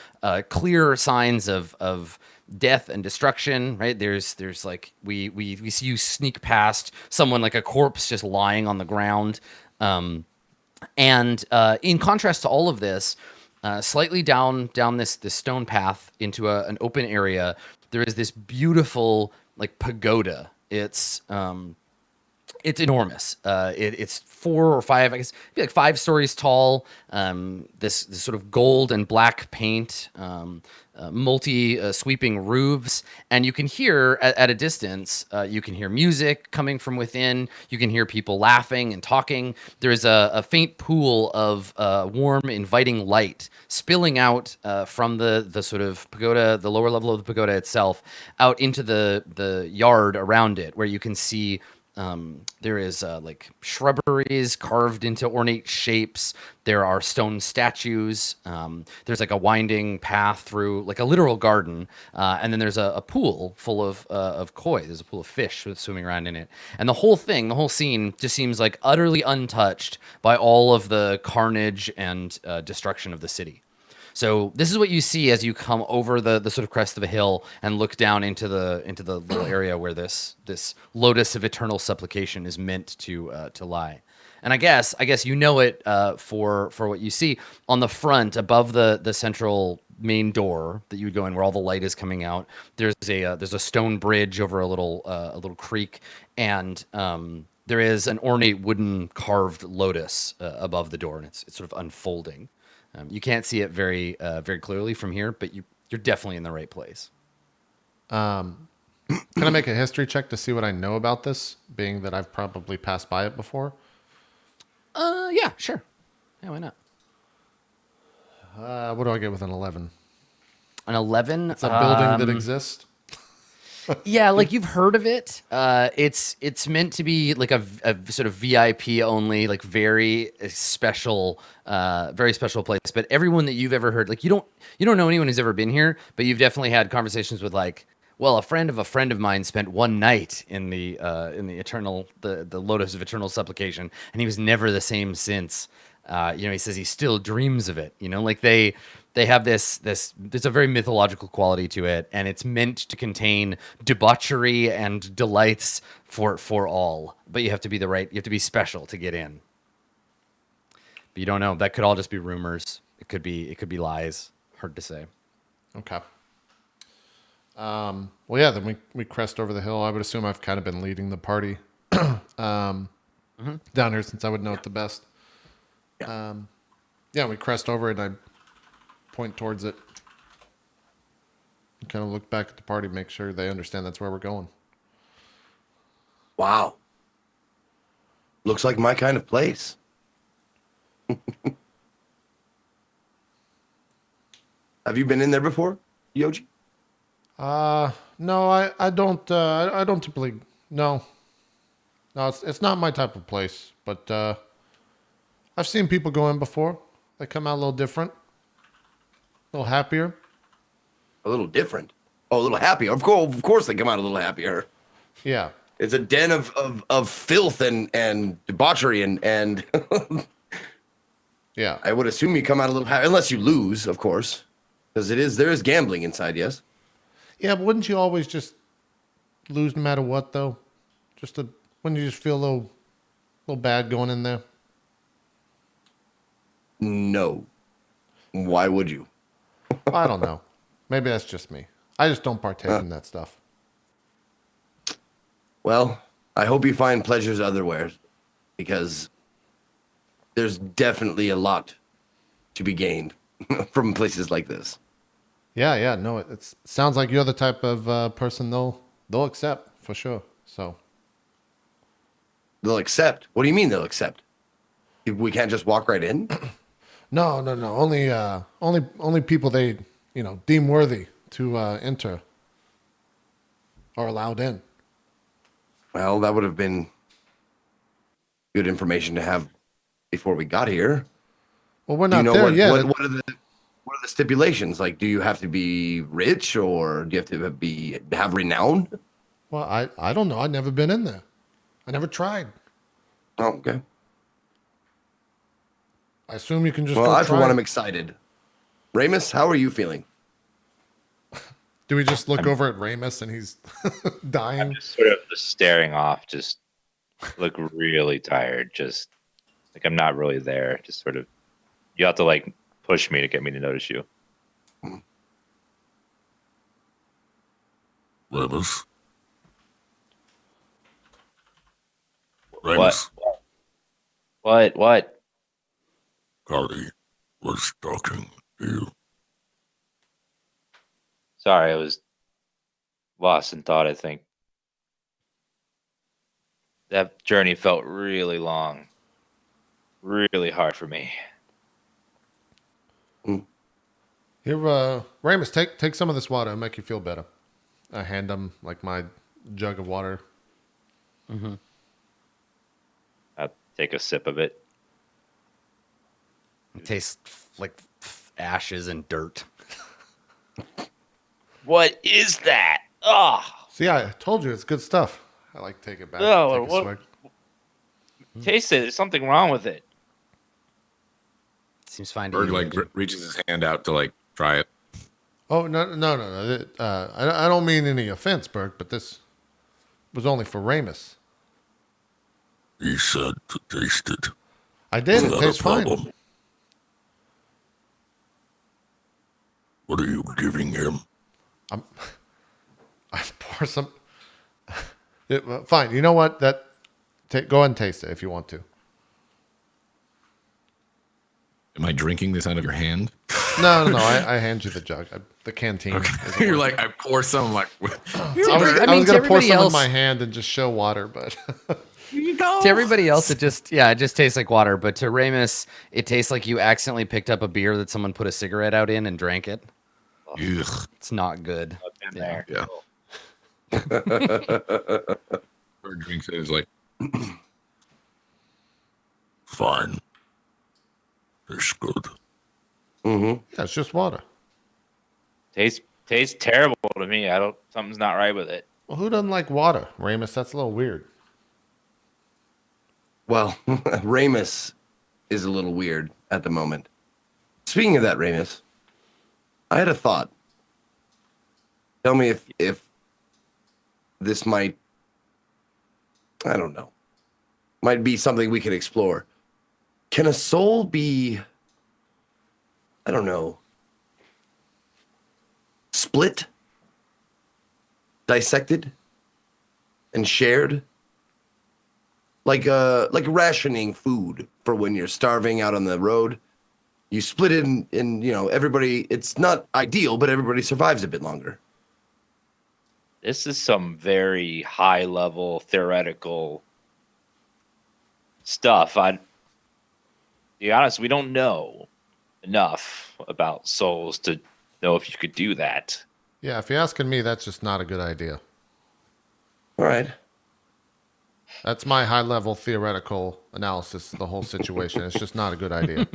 clear signs of death and destruction. Right there's like we see you sneak past someone like a corpse just lying on the ground. And in contrast to all of this, slightly down this stone path into an open area, there is this beautiful like pagoda. It's enormous. It's 4 or 5, I guess, maybe like 5 stories tall. This sort of gold and black paint, multi sweeping roofs, and you can hear at a distance. You can hear music coming from within. You can hear people laughing and talking. There is a faint pool of warm, inviting light spilling out from the sort of pagoda, the lower level of the pagoda itself, out into the yard around it, where you can see. There is like shrubberies carved into ornate shapes. There are stone statues. There's like a winding path through like a literal garden. And then there's a pool full of koi. There's a pool of fish swimming around in it. And the whole scene just seems like utterly untouched by all of the carnage and destruction of the city. So this is what you see as you come over the sort of crest of a hill and look down into the little area where this Lotus of Eternal Supplication is meant to lie. And I guess you know it for what you see on the front above the central main door that you would go in, where all the light is coming out. There's a stone bridge over a little creek, and there is an ornate wooden carved lotus above the door, and it's sort of unfolding. You can't see it very clearly from here, but you're definitely in the right place. Can I make a history check to see what I know about this, being that I've probably passed by it before? Yeah, sure. Yeah, why not? What do I get with an 11? An 11? It's a building that exists. Yeah, like you've heard of it. It's meant to be like a sort of VIP only, like very special place. But everyone that you've ever heard, like you don't know anyone who's ever been here, but you've definitely had conversations with like Well, a friend of mine spent one night in the Lotus of Eternal Supplication, and he was never the same since. He says he still dreams of it. Like they have this there's a very mythological quality to it, and it's meant to contain debauchery and delights for all. But you have to be special to get in. But you don't know. That could all just be rumors. It could be lies. Hard to say. Okay. Well, yeah, then we crest over the hill. I would assume I've kind of been leading the party down here since I would know it the best. We crest over and I point towards it. Kind of look back at the party, make sure they understand that's where we're going. Wow. Looks like my kind of place. Have you been in there before, Yoji? No, I don't. I don't typically. No, it's not my type of place. But I've seen people go in before. They come out a little different, a little happier. A little different. Oh, a little happier. Of course, they come out a little happier. Yeah, it's a den of filth and debauchery and. Yeah, I would assume you come out a little happy, unless you lose, of course, because there is gambling inside. Yes. Yeah, but wouldn't you always just lose no matter what, though? Wouldn't you just feel a little bad going in there? No. Why would you? I don't know. Maybe that's just me. I just don't partake in that stuff. Well, I hope you find pleasures otherwhere, because there's definitely a lot to be gained from places like this. Yeah. No, it sounds like you're the type of person they'll accept for sure. So they'll accept. What do you mean they'll accept? We can't just walk right in? No. Only people they deem worthy to enter are allowed in. Well, that would have been good information to have before we got here. Well, we're not there yet. What are the stipulations? Like, do you have to be rich, or do you have to have renown? Well, I don't know. I've never been in there. I never tried. Oh, okay. I assume you can just. Well, go for one, I'm excited. Ramus, how are you feeling? Do we just look over at Ramus and he's dying? I'm just sort of staring off, just look really tired. Just like I'm not really there. Just sort of, you have to like push me to get me to notice you. Ramus. What? Carly was talking to you. Sorry, I was lost in thought, I think. That journey felt really long. Really hard for me. Here, Ramus, take some of this water. It'll make you feel better. I hand him like my jug of water. Mm-hmm. I'll take a sip of it. It tastes like ashes and dirt. What is that? Oh, See, I told you it's good stuff. I like to take it back. No, take a what- swig. taste it. There's something wrong with it. Seems fine to Bird you. like reaches his hand out to like try it. Oh no! I don't mean any offense, Berg, but this was only for Ramus. He said to taste it. I did. Is It that tastes a fine. problem? What are you giving him? I pour some. Fine. You know what? Go ahead and taste it if you want to. Am I drinking this out of your hand? No. I hand you the jug, the canteen. isn't You're worth like, I pour some like. it. I was gonna pour some in my hand and just show water, but To everybody else, it just tastes like water. But to Ramus, it tastes like you accidentally picked up a beer that someone put a cigarette out in and drank it. Ugh. It's not good. Up in there. Yeah. Bird drinks it. Is like, Fine. Tastes good. Mm-hmm. yeah, it's just water. Tastes Tastes terrible to me. I don't. Something's not right with it. Well, who doesn't like water, Ramus? That's a little weird. Well, Ramus is a little weird at the moment. Speaking of that, Ramus, I had a thought. Tell me if this might, I don't know, might be something we could explore. Can a soul be, I don't know, split, dissected, and shared? Like rationing food for when you're starving out on the road. You split it in everybody, it's not ideal, but everybody survives a bit longer. This is some very high level theoretical stuff. To be honest, we don't know enough about souls to know if you could do that. Yeah, if you're asking me, that's just not a good idea. All right. That's my high-level theoretical analysis of the whole situation. It's just not a good idea.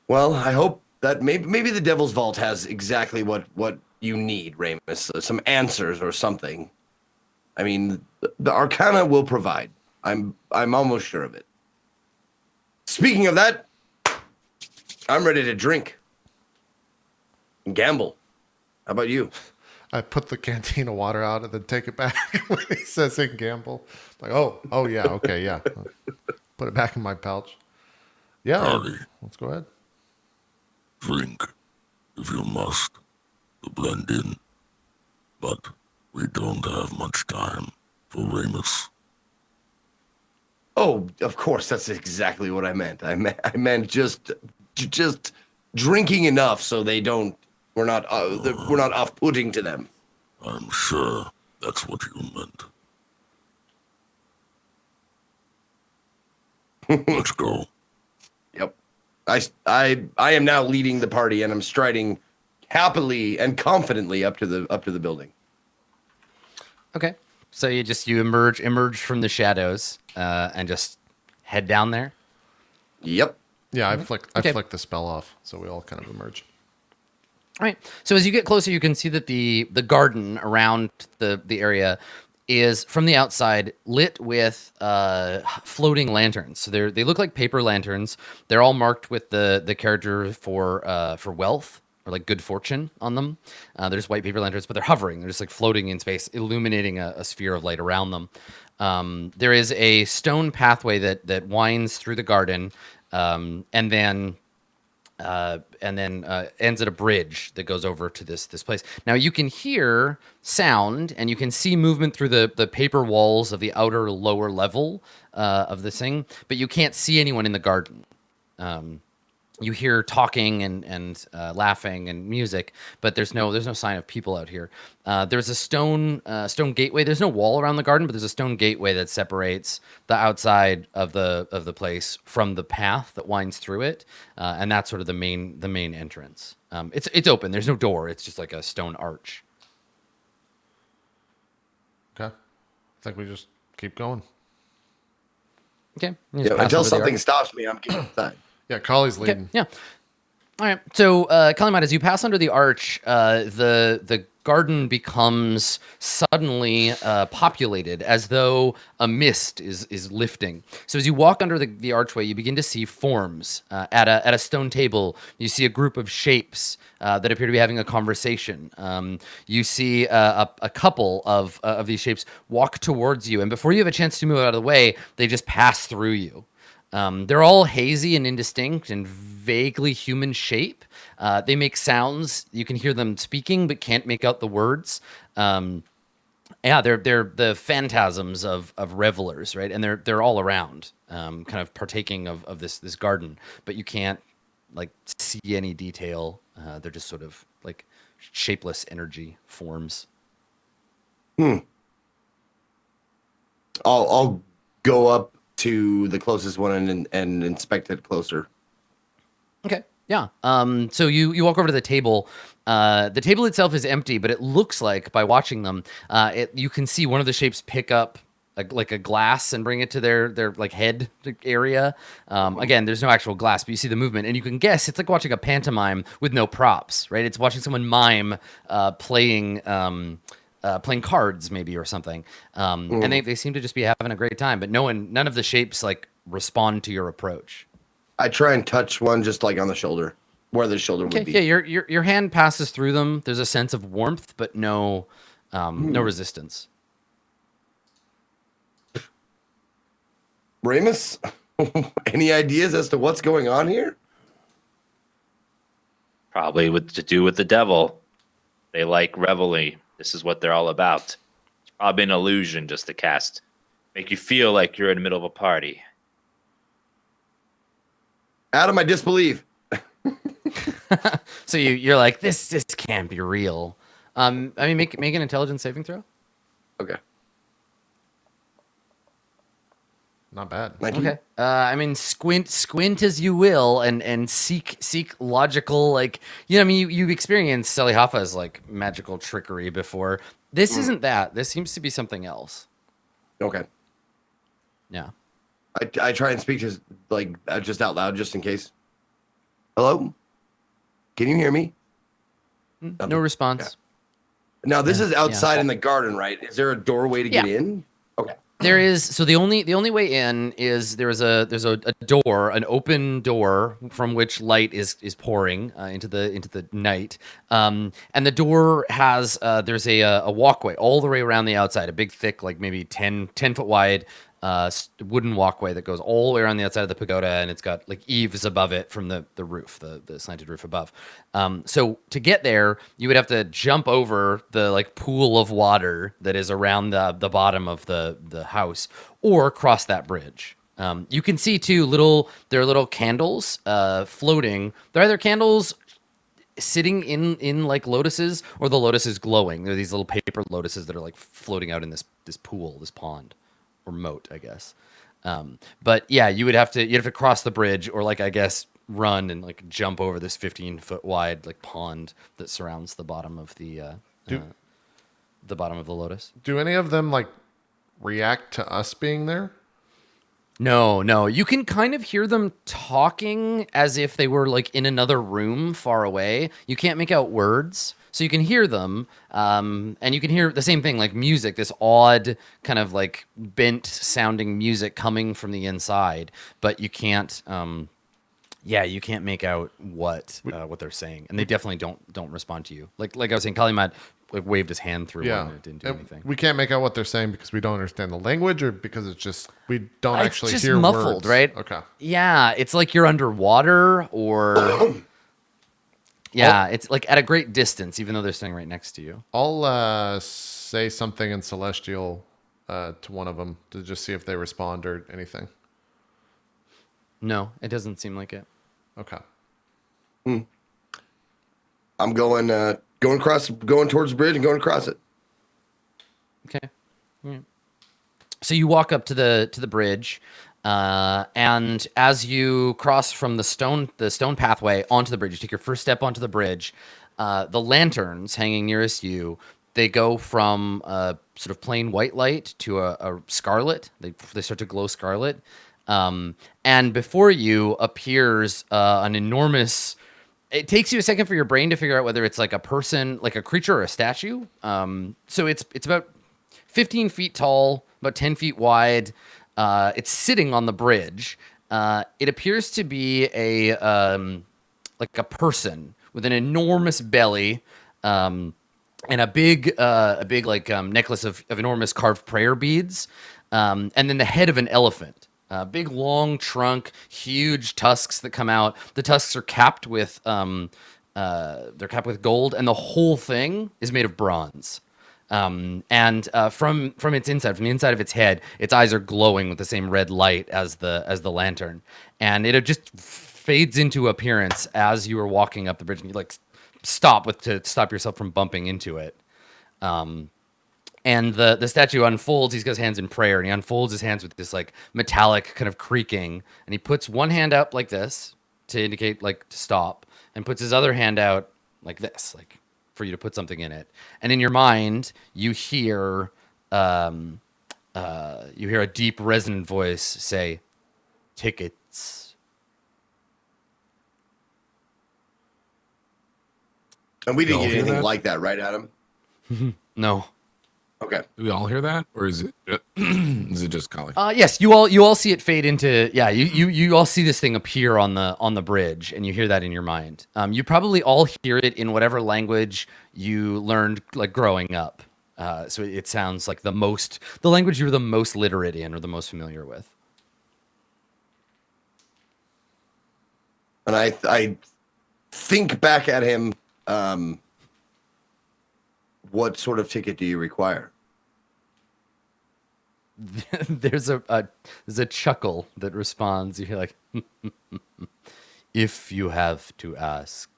Well, I hope that maybe the Devil's Vault has exactly what you need, Ramus. Some answers or something. I mean, the Arcana will provide. I'm almost sure of it. Speaking of that, I'm ready to drink and gamble. How about you? I put the canteen of water out and then take it back when he says in gamble. Like, oh yeah, okay, yeah. Put it back in my pouch. Yeah, Howdy. let's go ahead. Drink, if you must, to blend in. But we don't have much time for Ramus. Oh, of course, that's exactly what I meant. I meant just drinking enough so they don't. We're not off-putting to them. I'm sure that's what you meant. Let's go. Yep. I am now leading the party, and I'm striding happily and confidently up to the building. Okay. So you emerge from the shadows and just head down there. Yep. Yeah, I flicked the spell off, so we all kind of emerge. All right. So as you get closer, you can see that the garden around the area is from the outside lit with floating lanterns. So they look like paper lanterns. They're all marked with the character for wealth or like good fortune on them. They're just white paper lanterns, but they're hovering. They're just like floating in space, illuminating a sphere of light around them. There is a stone pathway that winds through the garden, and then ends at a bridge that goes over to this place. Now you can hear sound and you can see movement through the paper walls of the outer lower level of this thing, but you can't see anyone in the garden. You hear talking and laughing and music, but there's no sign of people out here. There's a stone gateway. There's no wall around the garden, but there's a stone gateway that separates the outside of the place from the path that winds through it, and that's sort of the main entrance. It's open. There's no door. It's just like a stone arch. Okay. I think we just keep going. Okay. Yeah, until something stops me, I'm getting inside. Yeah, Collie's Okay, leading. yeah. All right. So, Kalimata, as you pass under the arch, the garden becomes suddenly populated, as though a mist is lifting. So, as you walk under the archway, you begin to see forms. At a stone table, you see a group of shapes that appear to be having a conversation. You see a couple of these shapes walk towards you, and before you have a chance to move out of the way, they just pass through you. They're all hazy and indistinct and vaguely human shape. They make sounds. You can hear them speaking, but can't make out the words. They're the phantasms of revelers, right? And they're all around, kind of partaking of this garden, but you can't like see any detail. They're just sort of like shapeless energy forms. I'll go up to the closest one and inspect it closer. Okay. Yeah. So you walk over to the table. The table itself is empty, but it looks like by watching them, you can see one of the shapes pick up like a glass and bring it to their like head area. Again, there's no actual glass, but you see the movement, and you can guess it's like watching a pantomime with no props, right? It's watching someone mime playing cards maybe or something, and they seem to just be having a great time. But none of the shapes like respond to your approach. I try and touch one just like on the shoulder, where the shoulder would be. Yeah, your hand passes through them. There's a sense of warmth, but no resistance. Ramus, any ideas as to what's going on here? Probably to do with the devil. They like revelry. This is what they're all about. It's probably an illusion just to make you feel like you're in the middle of a party. Adam, I disbelieve. So you're like, this can't be real. I mean, make an intelligence saving throw. Okay. Not bad. Okay. I mean, squint as you will, and seek logical, like, I mean, you experienced Sally Hoffa's like magical trickery before. This isn't that. This seems to be something else. Okay. Yeah. I try and speak to like just out loud, just in case. Hello? Can you hear me? No response. Yeah. Now this is outside in the garden, right? Is there a doorway to get in? Okay. There is. So the only way in is there's a door, an open door from which light is pouring into the night. And the door has there's a walkway all the way around the outside, a big thick, like maybe 10 foot wide wooden walkway that goes all the way around the outside of the pagoda, and it's got like eaves above it from the roof, the slanted roof above. So to get there, you would have to jump over the like pool of water that is around the bottom of the house, or cross that bridge. You can see too there are little candles floating. They're either candles sitting in like lotuses, or the lotus is glowing. They're these little paper lotuses that are like floating out in this pool, this pond. Or moat, I guess. But yeah, you'd have to cross the bridge, or like I guess run and like jump over this 15-foot wide like pond that surrounds the bottom of the bottom of the lotus. Do any of them like react to us being there? No. You can kind of hear them talking as if they were like in another room far away. You can't make out words. So you can hear them, and you can hear the same thing, like music, this odd kind of like bent sounding music coming from the inside, but you can't, you can't make out what they're saying, and they definitely don't respond to you. Like I was saying, Kalimat like waved his hand through one and it didn't do anything. We can't make out what they're saying because we don't understand the language, or because it's just we don't actually just hear muffled, words. Right? Okay. Yeah, it's like you're underwater, or yeah, it's like at a great distance, even though they're standing right next to you. I'll say something in Celestial to one of them to just see if they respond or anything. No, it doesn't seem like it. Okay. I'm going towards the bridge and going across it. Okay. Yeah. So you walk up to the bridge, and as you cross from the stone pathway onto the bridge, you take your first step onto the bridge. The lanterns hanging nearest you, they go from a sort of plain white light to a scarlet. They start to glow scarlet, and before you appears an enormous. It takes you a second for your brain to figure out whether it's like a person, like a creature, or a statue. So it's about 15 feet tall, about 10 feet wide. It's sitting on the bridge. It appears to be like a person with an enormous belly, and a big like necklace of enormous carved prayer beads, and then the head of an elephant. Big long trunk, huge tusks that come out. The tusks are capped with gold, and the whole thing is made of bronze. From its inside, from the inside of its head, its eyes are glowing with the same red light as the lantern, and it just fades into appearance as you are walking up the bridge, and you like stop yourself from bumping into it. And the statue unfolds. He's got his hands in prayer, and he unfolds his hands with this like metallic kind of creaking, and he puts one hand up like this to indicate like to stop, and puts his other hand out like this, like for you to put something in it. And in your mind, you hear you hear a deep, resonant voice say, "Tickets." And we didn't Y'all get hear anything that? like that, right, Adam? No. Okay. Do we all hear that, or is it is it just Kali? Yes, you all see it fade into. Yeah, you all see this thing appear on the bridge, and you hear that in your mind. You probably all hear it in whatever language you learned like growing up. So it sounds like the language you're the most literate in or the most familiar with. And I think back at him. What sort of ticket do you require? There's a chuckle that responds. You hear like, "If you have to ask,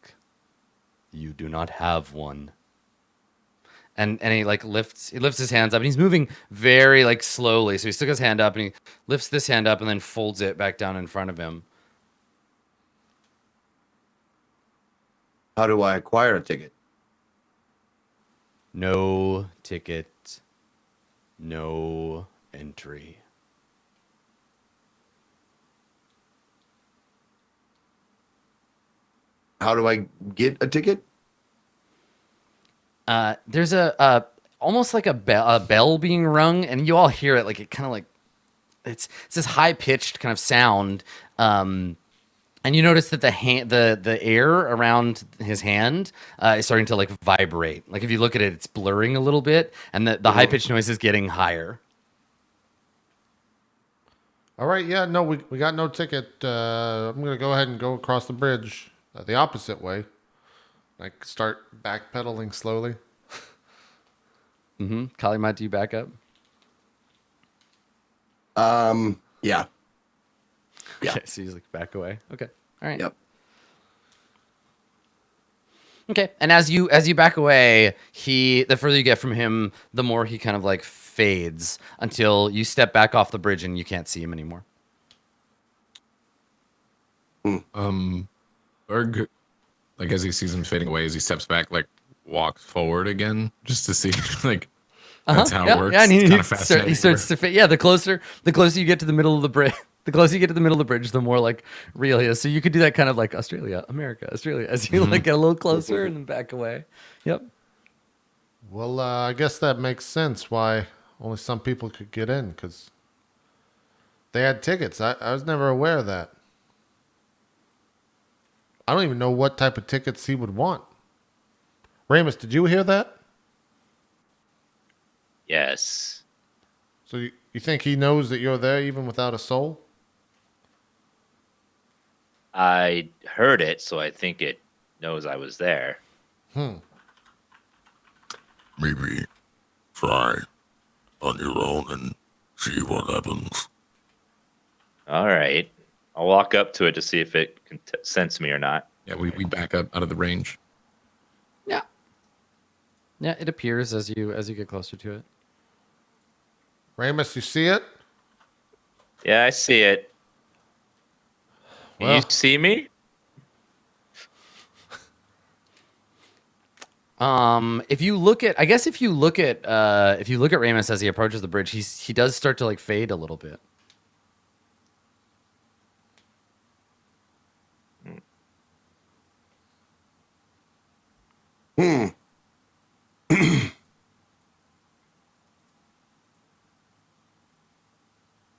you do not have one." And he like lifts his hands up, and he's moving very like slowly. So he sticks his hand up, and he lifts this hand up, and then folds it back down in front of him. How do I acquire a ticket? No ticket, no entry. How do I get a ticket? There's a almost like a bell being rung, and you all hear it like it kind of like it's this high pitched kind of sound. And you notice that the air around his hand is starting to like vibrate. Like if you look at it, it's blurring a little bit, and the high pitched noise is getting higher. All right, yeah, no, we got no ticket. I'm gonna go ahead and go across the bridge the opposite way. Like start backpedaling slowly. Mm-hmm. Kalimat, do you back up? Yeah. Yeah. Okay, so he's like back away. Okay. All right. Yep. Okay. And as you back away, the further you get from him, the more he kind of like fades until you step back off the bridge and you can't see him anymore. Berg, like as he sees him fading away, as he steps back, like walks forward again, just to see, like that's how it works. Yeah, and It's he kinda fascinating. starts to fade. Yeah, the closer you get to the middle of the bridge, the more like real he is. So you could do that kind of like Australia, America, Australia, as you like get a little closer and then back away. Yep. Well, I guess that makes sense why only some people could get in, because they had tickets. I was never aware of that. I don't even know what type of tickets he would want. Ramus, did you hear that? Yes. So you think he knows that you're there even without a soul? I heard it, so I think it knows I was there. Maybe try on your own and see what happens. All right. I'll walk up to it to see if it can sense me or not. Yeah, we back up out of the range. Yeah. Yeah, it appears as you get closer to it. Ramus, you see it? Yeah, I see it. Can you Well- see me? If you look at Ramus as he approaches the bridge, he does start to like fade a little bit.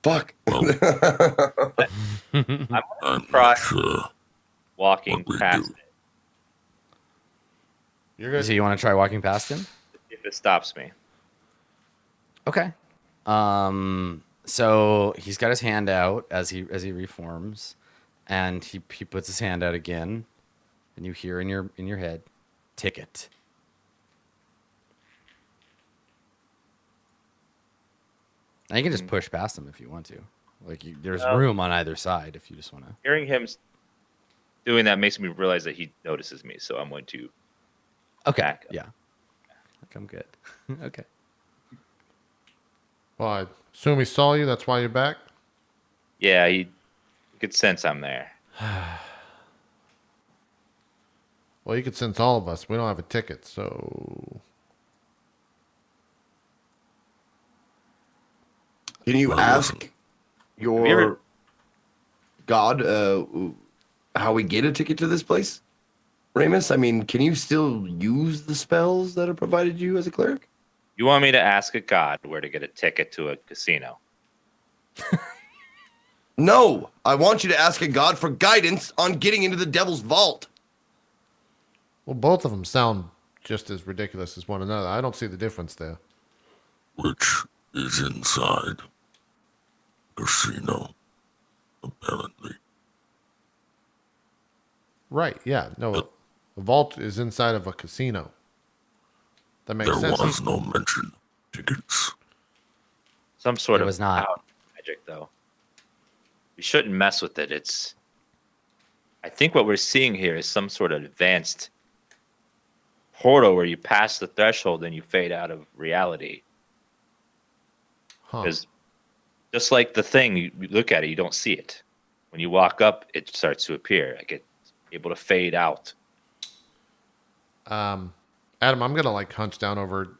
Fuck. I'm I'm Try. not sure walking what we past do. it You're good. So you want to try walking past him? if it stops me. Okay. So he's got his hand out as he reforms, and he puts his hand out again, and you hear in your head, ticket. Now you can just push past him if you want to. Like there's room on either side if you just want to. Hearing him doing that makes me realize that he notices me, so I'm going to Okay. back up. Yeah. Like, I'm good. Okay. Well, I assume he saw you. That's why you're back. Yeah, he could sense I'm there. Well, you could sense all of us. We don't have a ticket, so Can you Well, ask listen. your you ever- god how we get a ticket to this place, Ramus? I mean, can you still use the spells that are provided to you as a cleric? You want me to ask a god where to get a ticket to a casino? No, I want you to ask a god for guidance on getting into the devil's vault. Well, both of them sound just as ridiculous as one another. I don't see the difference there. Which is inside casino, apparently. Right, yeah. No, a vault is inside of a casino. That makes There sense. was no mention of tickets. Some sort There of was not. power magic, though. We shouldn't mess with it. I think what we're seeing here is some sort of advanced portal where you pass the threshold and you fade out of reality. Huh. Because just like the thing, you look at it, you don't see it. When you walk up, it starts to appear. Like it's able to fade out. Adam, I'm gonna like hunch down over.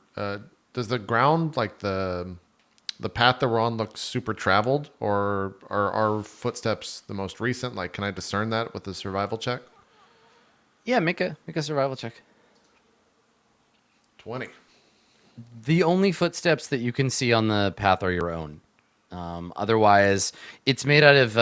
Does the ground, like the path that we're on, look super traveled, or are our footsteps the most recent? Like, can I discern that with a survival check? Yeah, make a survival check. 20. The only footsteps that you can see on the path are your own. Otherwise, it's made out of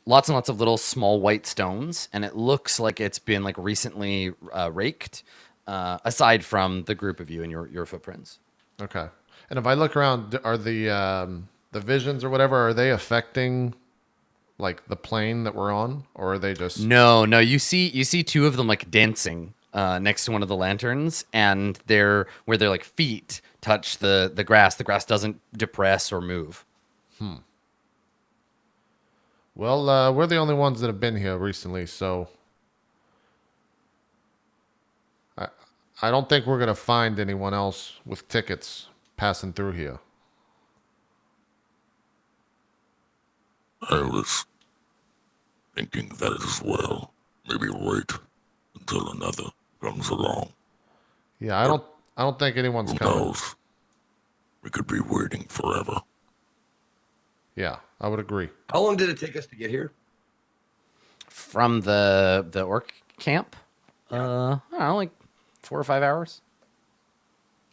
lots and lots of little small white stones, and it looks like it's been like recently raked. Aside from the group of you and your footprints. Okay. And if I look around, are the visions or whatever, are they affecting like the plane that we're on, or are they just No, you see two of them like dancing next to one of the lanterns, and where their like feet touch the grass. The grass doesn't depress or move. Well, we're the only ones that have been here recently, so I don't think we're gonna find anyone else with tickets passing through here. I was thinking that as well. Maybe wait until another comes along. Yeah, I don't think anyone's Who coming. knows? We could be waiting forever. Yeah, I would agree. How long did it take us to get here? From the orc camp, I don't know, like 4 or 5 hours.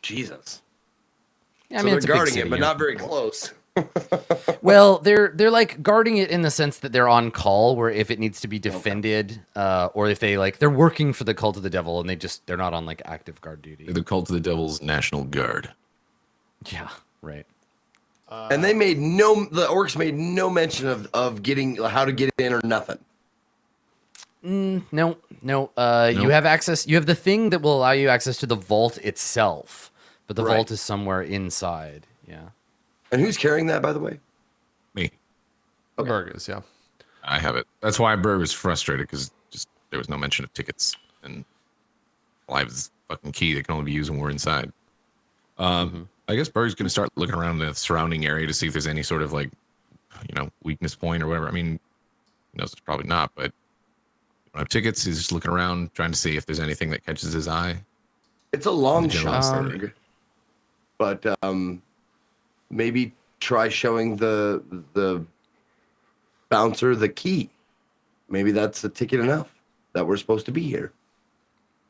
Jesus. Yeah, So I mean, they're it's a big guarding city, it, but yeah. not very close. Well, they're like guarding it in the sense that they're on call, where if it needs to be defended, or if they're working for the cult of the devil and they're not on like active guard duty. The Cult of the Devil's National Guard. Yeah, right. And the orcs made no mention of getting how to get in or nothing. No. You have access. You have the thing that will allow you access to the vault itself, but the Right. vault is somewhere inside. Yeah. And who's carrying that, by the way? Me. Burgers, yeah. I have it. That's why Berg was frustrated, because just there was no mention of tickets, and live is fucking key. They can only be used when we're inside. I guess Berg's gonna start looking around the surrounding area to see if there's any sort of like, weakness point or whatever. I mean, he knows it's probably not, but when I have tickets, he's just looking around, trying to see if there's anything that catches his eye. It's a long The general shot, area. but maybe try showing the bouncer the key. Maybe that's the ticket enough that we're supposed to be here.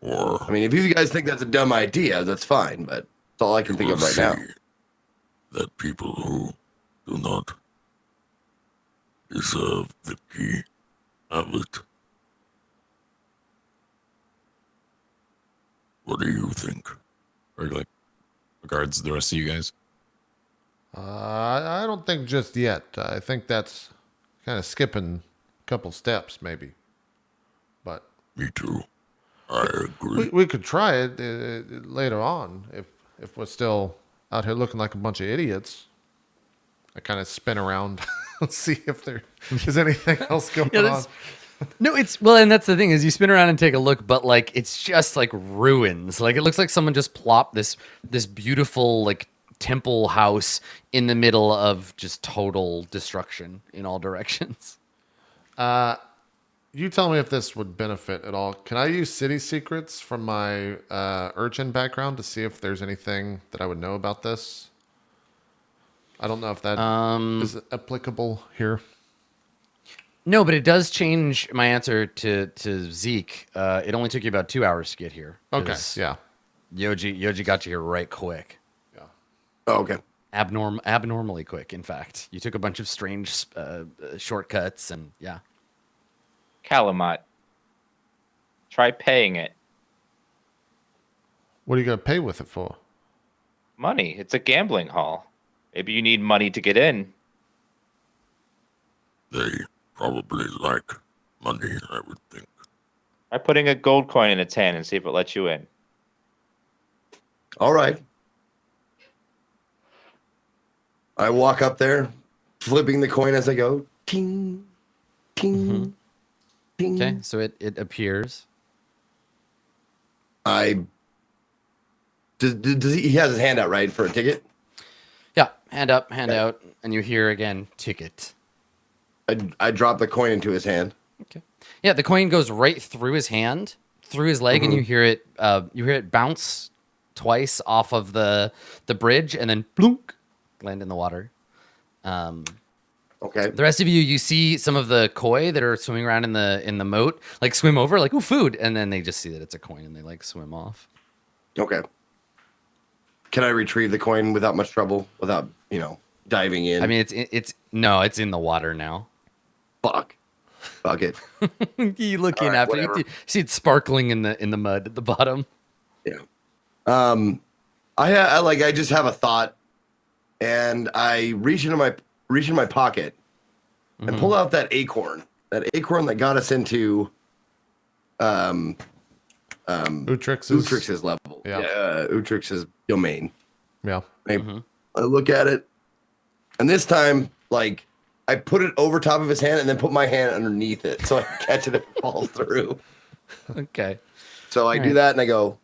Or I mean, if you guys think that's a dumb idea, that's fine, but that's all I can think we'll of right now. see that people who do not deserve the key have it. What do you think? Or like regards the rest of you guys. I don't think just yet. I think that's kind of skipping a couple steps, maybe. But Me too. I agree. we could try it later on if we're still out here looking like a bunch of idiots. I kind of spin around and see if there is anything else going on. No, and that's the thing is you spin around and take a look, but like it's just like ruins. Like it looks like someone just plopped this beautiful like temple house in the middle of just total destruction in all directions. You tell me if this would benefit at all. Can I use city secrets from my urchin background to see if there's anything that I would know about this? I don't know if that is applicable here. No, but it does change my answer to Zeke. It only took you about 2 hours to get here. Okay, 'cause yeah. Yoji got you here right quick. Yeah. Oh, okay. Abnormally quick, in fact. You took a bunch of strange shortcuts and yeah. Calamot. Try paying it. What are you going to pay with it for? Money. It's a gambling hall. Maybe you need money to get in. They probably like money, I would think. Try putting a gold coin in its hand and see if it lets you in. All right. I walk up there, flipping the coin as I go. Ting, ting, ting. Okay, so it appears. Does he has his hand out, right, for a ticket? Yeah, hand up, hand out, and you hear again, ticket. I drop the coin into his hand. Okay. Yeah, the coin goes right through his hand, through his leg, and you hear it bounce twice off of the bridge, and then blunk, land in the water. Okay. The rest of you see some of the koi that are swimming around in the moat, like swim over, like, oh, food, and then they just see that it's a coin, and they like swim off. Okay. Can I retrieve the coin without much trouble, without diving in? I mean, it's in the water now. Fuck it. You looking All right, after whatever. you see it sparkling in the mud at the bottom. Yeah. I just have a thought, and I reach in my pocket and pull out that acorn that got us into Utrix's level. Yeah. Utrix's domain. Yeah. I look at it, and this time, like, I put it over top of his hand and then put my hand underneath it so I can catch it if it falls through. Okay. So I do that and I go,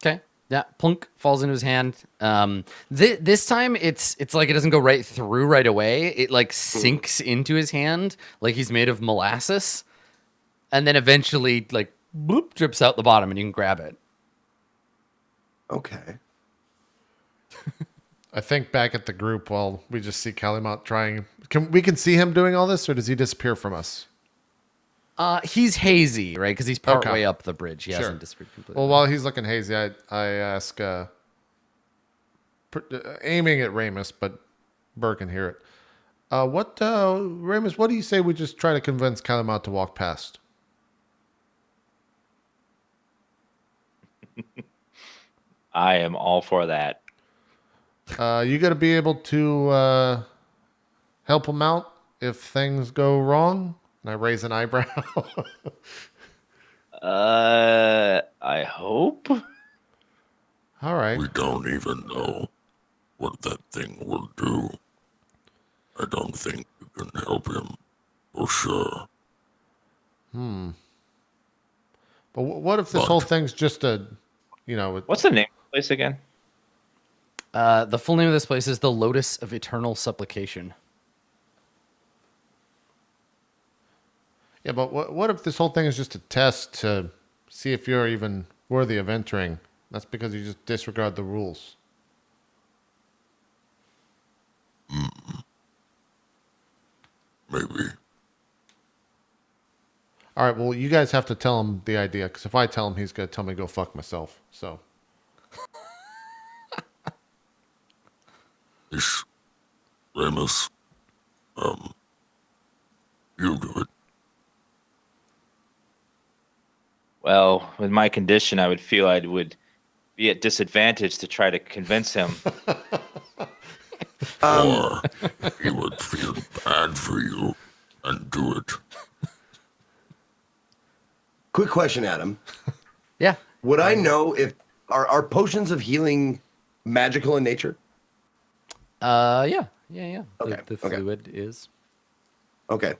Okay. Yeah. Plunk falls into his hand. This time it's like it doesn't go right through right away. It like sinks into his hand like he's made of molasses, and then eventually like bloop drips out the bottom and you can grab it. okay. I think back at the group while we just see Calamot trying. We can see him doing all this, or does he disappear from us? He's hazy, right? Because he's part Okay. way up the bridge. He Sure. hasn't disappeared completely. Well, while he's looking hazy, I ask, aiming at Ramus, but Burr can hear it. Ramus, what do you say we just try to convince Calamot to walk past? I am all for that. You got to be able to help him out if things go wrong. And I raise an eyebrow. I hope. All right. We don't even know what that thing will do. I don't think you can help him, for sure. But what if this whole thing's just What's the name of the place again? The full name of this place is the Lotus of Eternal Supplication. Yeah, but what if this whole thing is just a test to see if you're even worthy of entering? That's because you just disregard the rules. Maybe. All right, well, you guys have to tell him the idea, because if I tell him, he's going to tell me to go fuck myself. So, This Remus, you do it. Well, with my condition, I would feel I would be at disadvantage to try to convince him. Or he would feel bad for you and do it. Quick question, Adam. Yeah. Would I know if are potions of healing magical in nature? Yeah. Okay, The okay. fluid is. Okay.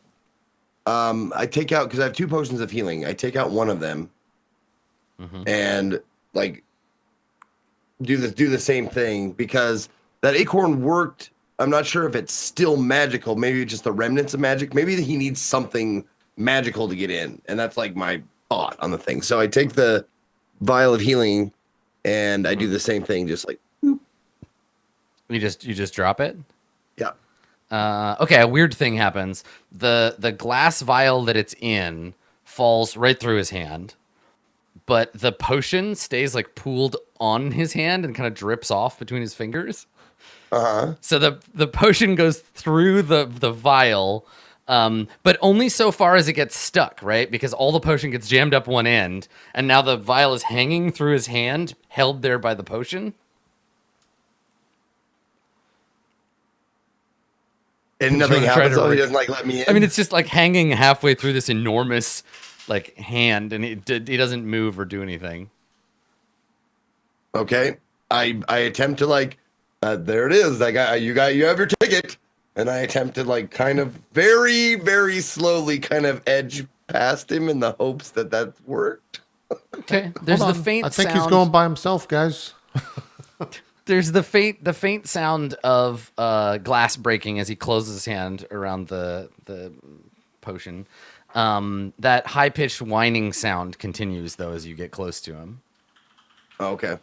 I take out, because I have 2 potions of healing. I take out one of them and like do the same thing, because that acorn worked. I'm not sure if it's still magical. Maybe just the remnants of magic. Maybe he needs something magical to get in, and that's like my thought on the thing. So I take the vial of healing and I do the same thing, just like boop, You just drop it. Yeah. Okay, a weird thing happens. The glass vial that it's in falls right through his hand, but the potion stays like pooled on his hand and kind of drips off between his fingers. So the potion goes through the vial, but only so far as it gets stuck, right? Because all the potion gets jammed up one end, and now the vial is hanging through his hand, held there by the potion. And nothing trying to happens. Oh, he re- doesn't like let me in. I mean, it's just like hanging halfway through this enormous like hand, and he doesn't move or do anything. Okay. I attempt to like, there it is. You have your ticket. And I attempt to like kind of very, very slowly kind of edge past him in the hopes that worked. Okay. There's Hold the on. faint I think sound. he's going by himself, guys. There's the faint sound of glass breaking as he closes his hand around the potion. That high pitched whining sound continues though as you get close to him. Okay.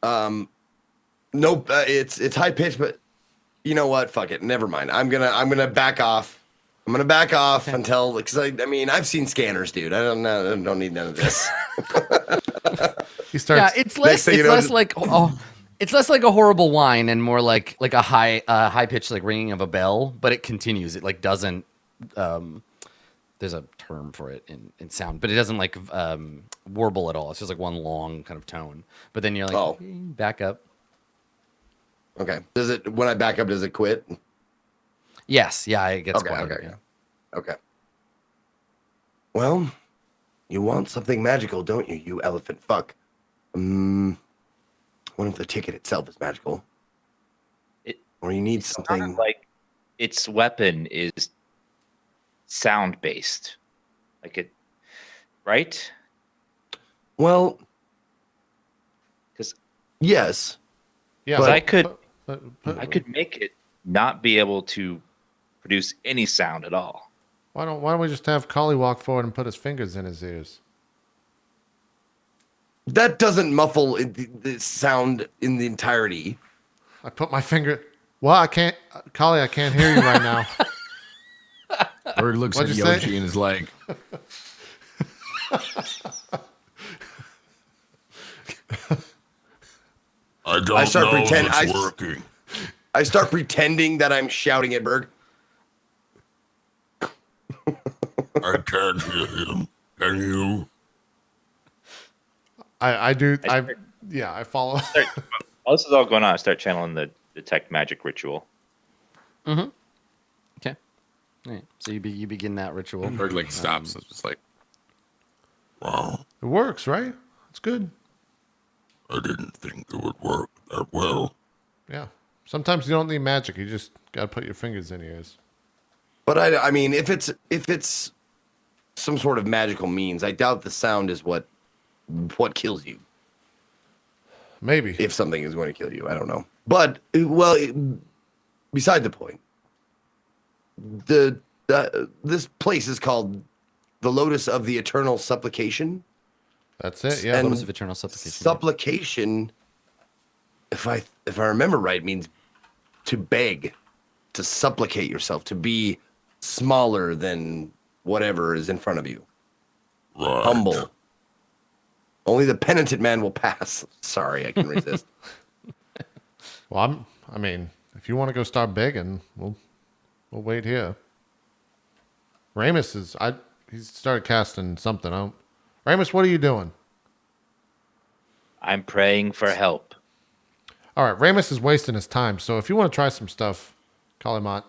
Nope. It's high pitched, but you know what? Fuck it. Never mind. I'm gonna back off. I'm gonna back off until, because I mean, I've seen scanners, dude. I don't need none of this. He starts. Yeah, it's less like it's less like a horrible whine and more like a high pitched like ringing of a bell, but it continues. It like doesn't. There's a term for it in sound, but it doesn't like warble at all. It's just like one long kind of tone. But then you're like, back up. Okay. When I back up, does it quit? Yes. Yeah, it gets quiet. Okay. Okay. Well, you want something magical, don't you, you elephant fuck? What if the ticket itself is magical? Or you need something like its weapon is sound based, like it, right? Well, because yes, yeah, but I could make it not be able to produce any sound at all. Why don't we just have Collie walk forward and put his fingers in his ears? That doesn't muffle the sound in the entirety. I put my finger. Well, I can't, Collie. I can't hear you right now. Bird looks at What'd you Yoshi say? and is like, I start know pretending- if it's working. I start pretending that I'm shouting at Berg. I can't hear him. Can you? I do. I follow. While this is all going on, I start channeling the detect magic ritual. Mm-hmm. Okay. All right. So you begin that ritual. Bird like stops. It's just like, Wow, It works, right? It's good. I didn't think it would work that well. Yeah. Sometimes you don't need magic. You just gotta put your fingers in your ears. But I mean, if it's some sort of magical means, I doubt the sound is what kills you. Maybe. If something is going to kill you, I don't know. But well, beside the point, this place is called the Lotus of the Eternal Supplication. That's it. Yeah. And Lotus of Eternal Supplication. Supplication, if I remember right, means to beg, to supplicate yourself, to be smaller than whatever is in front of you. Right. Humble. Only the penitent man will pass. Sorry, I can resist. Well, I mean, if you want to go start begging, we'll wait here. Ramus he's started casting something out. Ramus, what are you doing? I'm praying for help. All right, Ramus is wasting his time. So if you want to try some stuff, Kalimot.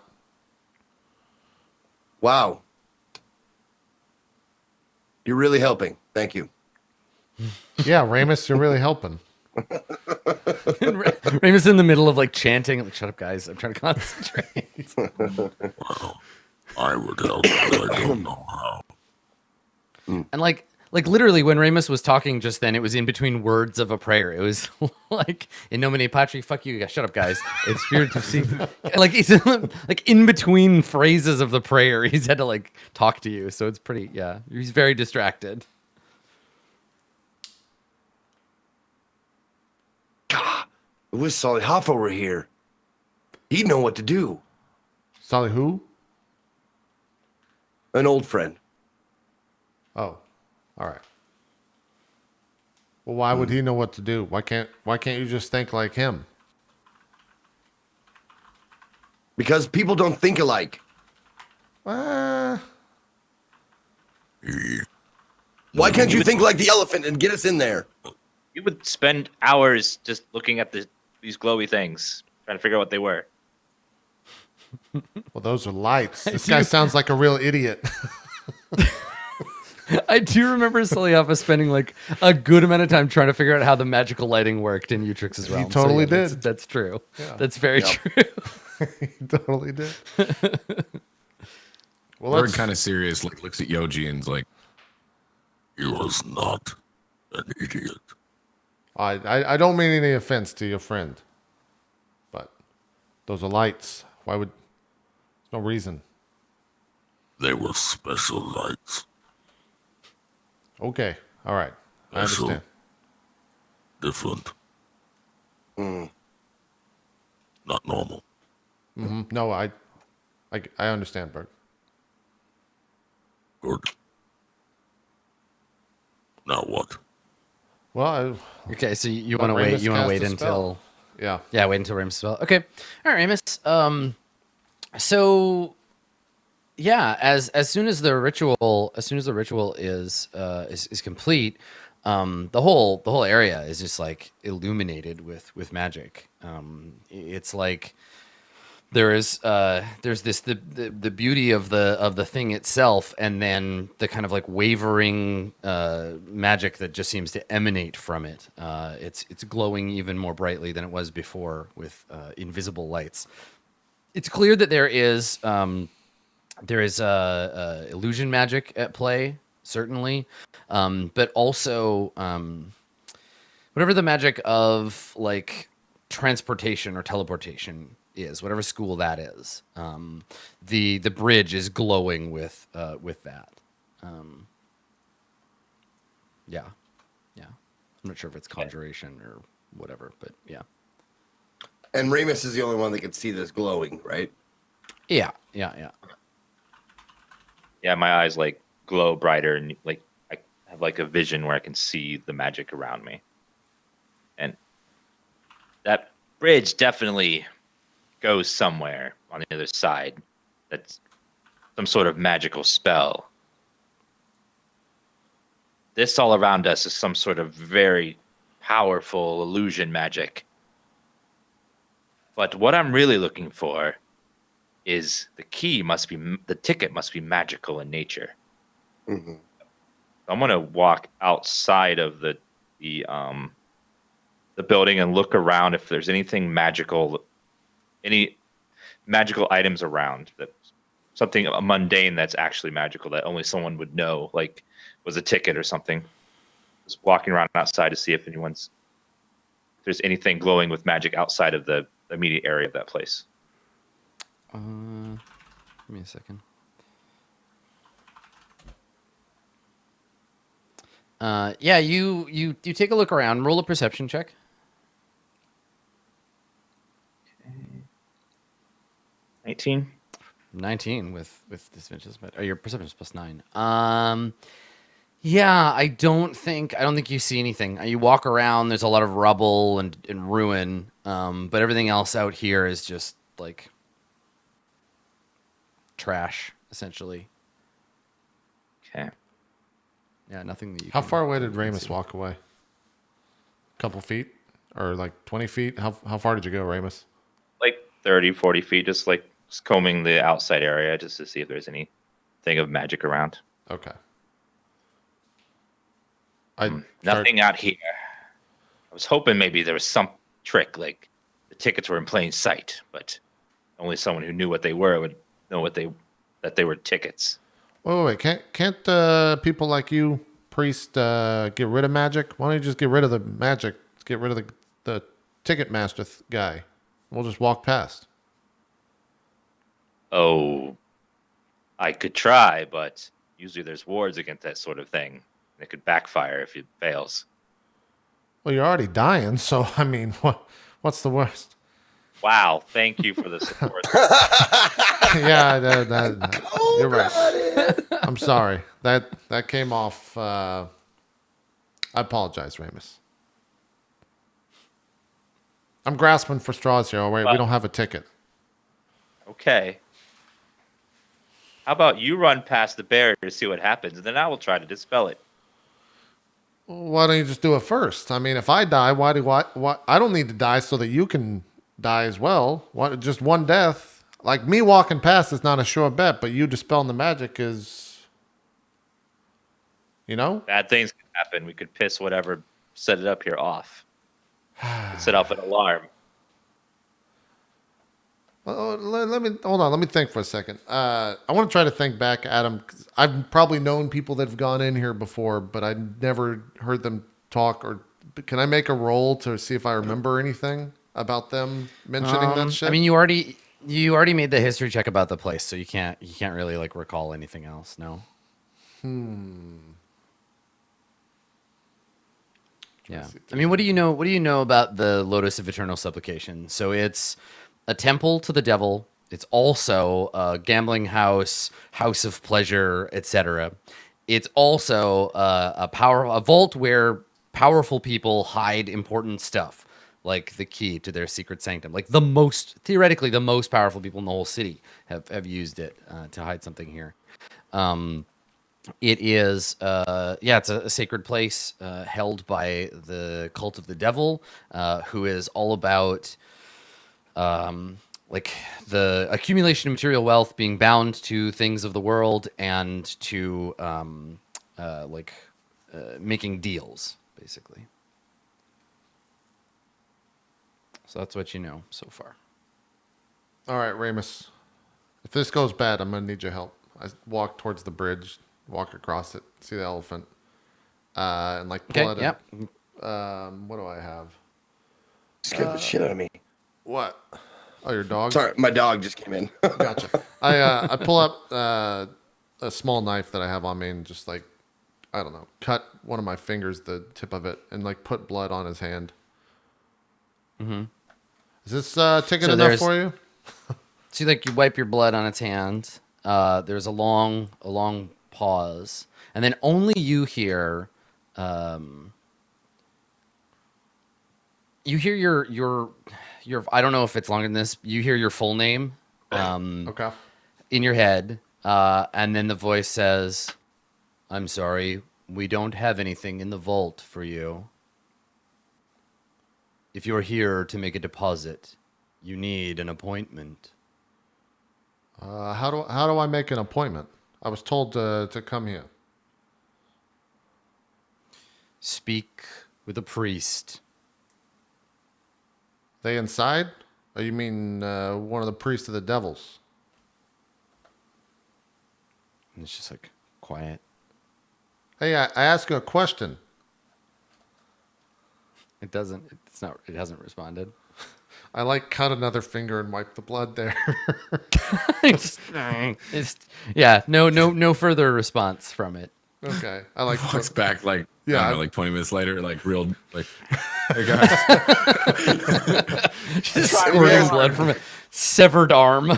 Wow. You're really helping. Thank you. Yeah, Ramus, you're really helping. Ramus in the middle of like chanting. Like, shut up, guys! I'm trying to concentrate. Well, I would help, but I don't know how. And like literally, when Ramus was talking just then, it was in between words of a prayer. It was like, "In nomine Patri, fuck you guys, shut up, guys. It's spirit of see." Like he's like in between phrases of the prayer, he's had to like talk to you. So it's pretty. Yeah, he's very distracted. I wish Solly Hoffa were here. He'd know what to do. Solly who? An old friend. Oh, all right. Well, why would he know what to do? Why can't you just think like him? Because people don't think alike. Uh, Why can't you think like the elephant and get us in there? You would spend hours just looking at these glowy things, trying to figure out what they were. well, those are lights. This guy sounds like a real idiot. I do remember Sullyhoffa spending like a good amount of time trying to figure out how the magical lighting worked in Utrix's realm. totally So, yeah, did. That's true. Yeah. That's very true. He totally did. Well, Bird kind of serious, like looks at Yoji and's like, He was not an idiot. I don't mean any offense to your friend, but those are lights. Why would? There's no reason. They were special lights. Okay, all right, I Special. understand. Different. Not normal. No, I understand, Bert. Good. Now what? Well, Okay, so you But want to wait? Ramus You want to cast wait a until? spell. yeah. Wait until Ramus spell. Okay, all right, Ramus. So yeah, as soon as the ritual is complete, the whole area is just like illuminated with magic. It's like there's this the beauty of the thing itself, and then the kind of like wavering magic that just seems to emanate from it. It's glowing even more brightly than it was before with invisible lights. It's clear that there is illusion magic at play, certainly, but also whatever the magic of like transportation or teleportation is, whatever school that is, the bridge is glowing with that. Yeah. I'm not sure if it's conjuration or whatever, but yeah. And Ramus is the only one that can see this glowing, right? Yeah. Yeah, my eyes like glow brighter, and like I have like a vision where I can see the magic around me. And that bridge definitely goes somewhere on the other side. That's some sort of magical spell. This all around us is some sort of very powerful illusion magic. But what I'm really looking for is the ticket must be magical in nature. Mm-hmm. I'm gonna walk outside of the building and look around if there's anything magical, any magical items around, that something mundane that's actually magical that only someone would know, like was a ticket or something. Just walking around outside to see if there's anything glowing with magic outside of the immediate area of that place. Give me a second. Yeah, you take a look around. Roll a perception check. 19. 19 with disadvantage, but your perception is +9. Yeah, I don't think you see anything. You walk around. There's a lot of rubble and ruin, but everything else out here is just like trash, essentially. Okay. Yeah, nothing that you. How can- far away did you can Ramus see. walk away? A couple feet, or like 20 feet? How far did you go, Ramus? Like 30, 40 feet, just like combing the outside area just to see if there's anything of magic around. Okay. Nothing out here. I was hoping maybe there was some trick, like the tickets were in plain sight, but only someone who knew what they were would know that they were tickets. Wait. Can't people like you, priest, get rid of magic? Why don't you just get rid of the magic? Get rid of the ticket master guy. We'll just walk past. Oh, I could try, but usually there's wards against that sort of thing. It could backfire if it fails. Well, you're already dying, so I mean, What's the worst? Wow, thank you for the support. Yeah, you're right. I'm sorry. That came off. I apologize, Ramus. I'm grasping for straws here. All right, we don't have a ticket. Okay. How about you run past the barrier to see what happens, and then I will try to dispel it. Why don't you just do it first? I mean, if I die, why? I don't need to die so that you can die as well. What? Just one death. Like me walking past is not a sure bet, but you dispelling the magic is, you know. Bad things can happen. We could piss whatever set it up here off. Set off an alarm. Let me hold on. Let me think for a second. I want to try to think back, Adam. 'Cause I've probably known people that have gone in here before, but I never heard them talk. Or can I make a roll to see if I remember anything about them mentioning that shit? I mean, you already made the history check about the place, so you can't really like recall anything else. No. Yeah. I mean, what do you know? What do you know about the Lotus of Eternal Supplication? So it's a temple to the devil. It's also a gambling house, house of pleasure, etc. It's also a vault where powerful people hide important stuff, like the key to their secret sanctum. Like theoretically, the most powerful people in the whole city have used it to hide something here. It is, it's a sacred place held by the cult of the devil, who is all about like the accumulation of material wealth being bound to things of the world and to making deals, basically. So that's what you know so far. All right, Ramus. If this goes bad, I'm gonna need your help. I walk towards the bridge, walk across it, see the elephant, and like pull it. Yep. What do I have? Scared the shit out of me. What? Oh, your dog? Sorry, my dog just came in. Gotcha. I pull up a small knife that I have on me and just like, I don't know, cut one of my fingers, the tip of it, and like put blood on his hand. Mm-hmm. Is this ticket enough for you? So you wipe your blood on its hand. There's a long pause, and then only you hear your I don't know if it's longer than this. You hear your full name Okay. in your head, and then the voice says, "I'm sorry, we don't have anything in the vault for you. If you're here to make a deposit, you need an appointment." How do I make an appointment? I was told to come here. Speak with a priest. They inside? Or you mean one of the priests of the devils? And it's just like quiet. Hey, I asked you a question. It hasn't responded. I like cut another finger and wipe the blood there. No further response from it. Okay. I like Walks back like Yeah, I don't know, like 20 minutes later, like real like hey guys. Just squirting blood from a severed arm.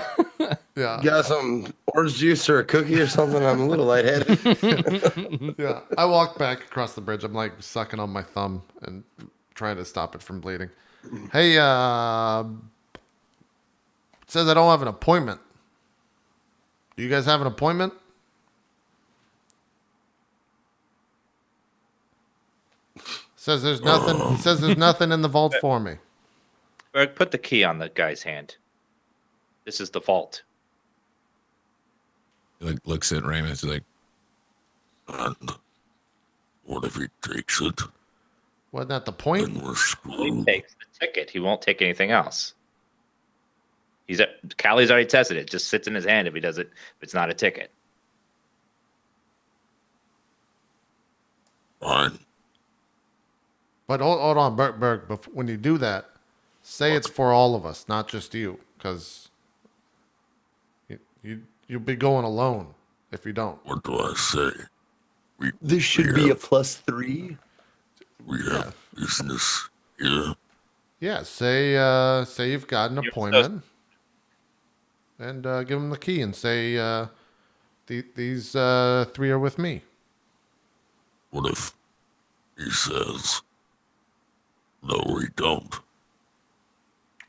Yeah. Got some orange juice or a cookie or something? I'm a little lightheaded. Yeah. I walk back across the bridge. I'm like sucking on my thumb and trying to stop it from bleeding. Hey, it says I don't have an appointment. Do you guys have an appointment? Says there's nothing. Says there's nothing in the vault for me. Berg, put the key on the guy's hand. This is the vault. He like looks at Raymond. He's like, And what if he takes it? Wasn't that the point? Then we're He screwed. takes the ticket. He won't take anything else. Callie's already tested it. It just sits in his hand if he does it. If it's not a ticket. Fine. But hold on, Berg. When you do that, say it's for all of us, not just you, because you'll be going alone if you don't. What do I say? This should be a +3. We have business here. Yeah, say you've got an You're appointment, and give him the key and say these three are with me. What if he says, no, we don't?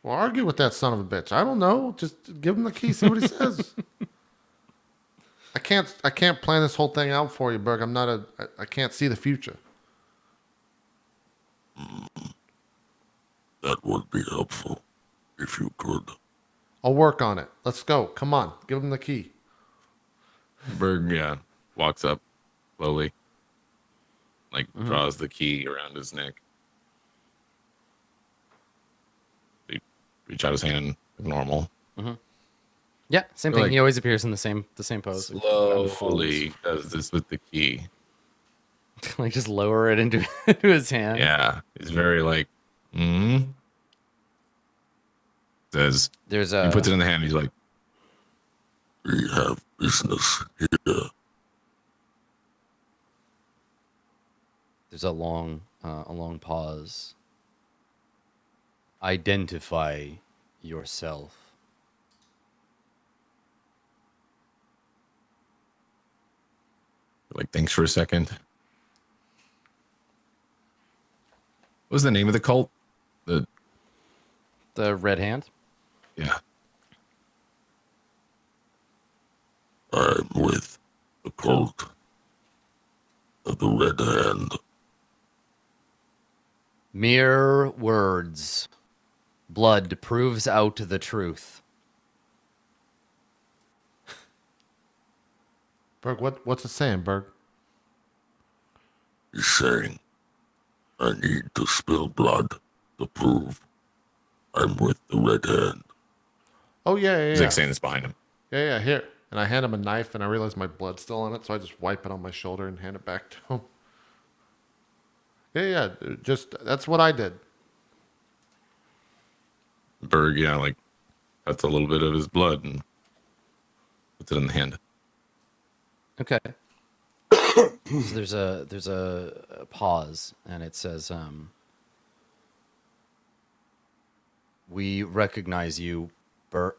Well, argue with that son of a bitch. I don't know. Just give him the key. See what he says. I can't plan this whole thing out for you, Berg. I can't see the future. That would be helpful if you could. I'll work on it. Let's go. Come on. Give him the key. Berg, yeah, walks up slowly, like draws the key around his neck. He reach out his hand normal. Yeah, same thing. Like- He always appears in the same pose. Slowly does this with the key. Like just lower it into his hand. Yeah, he's very like, says, There's he puts it in the hand. He's like, We have business here. there's a long pause. Identify yourself. thanks for a second. What was the name of the cult? The red hand. Yeah. I'm with the cult of the Red Hand. Mere words. Blood proves out the truth. Berg, what's it saying, Berg? He's saying, I need to spill blood to prove I'm with the Red Hand. Oh yeah. He's like saying this behind him. Yeah, here. And I hand him a knife, and I realize my blood's still on it, so I just wipe it on my shoulder and hand it back to him. Yeah. Just that's what I did. Berg, yeah, like cuts a little bit of his blood and puts it in the hand. Okay. So there's a pause, and it says, "We recognize you, Bert.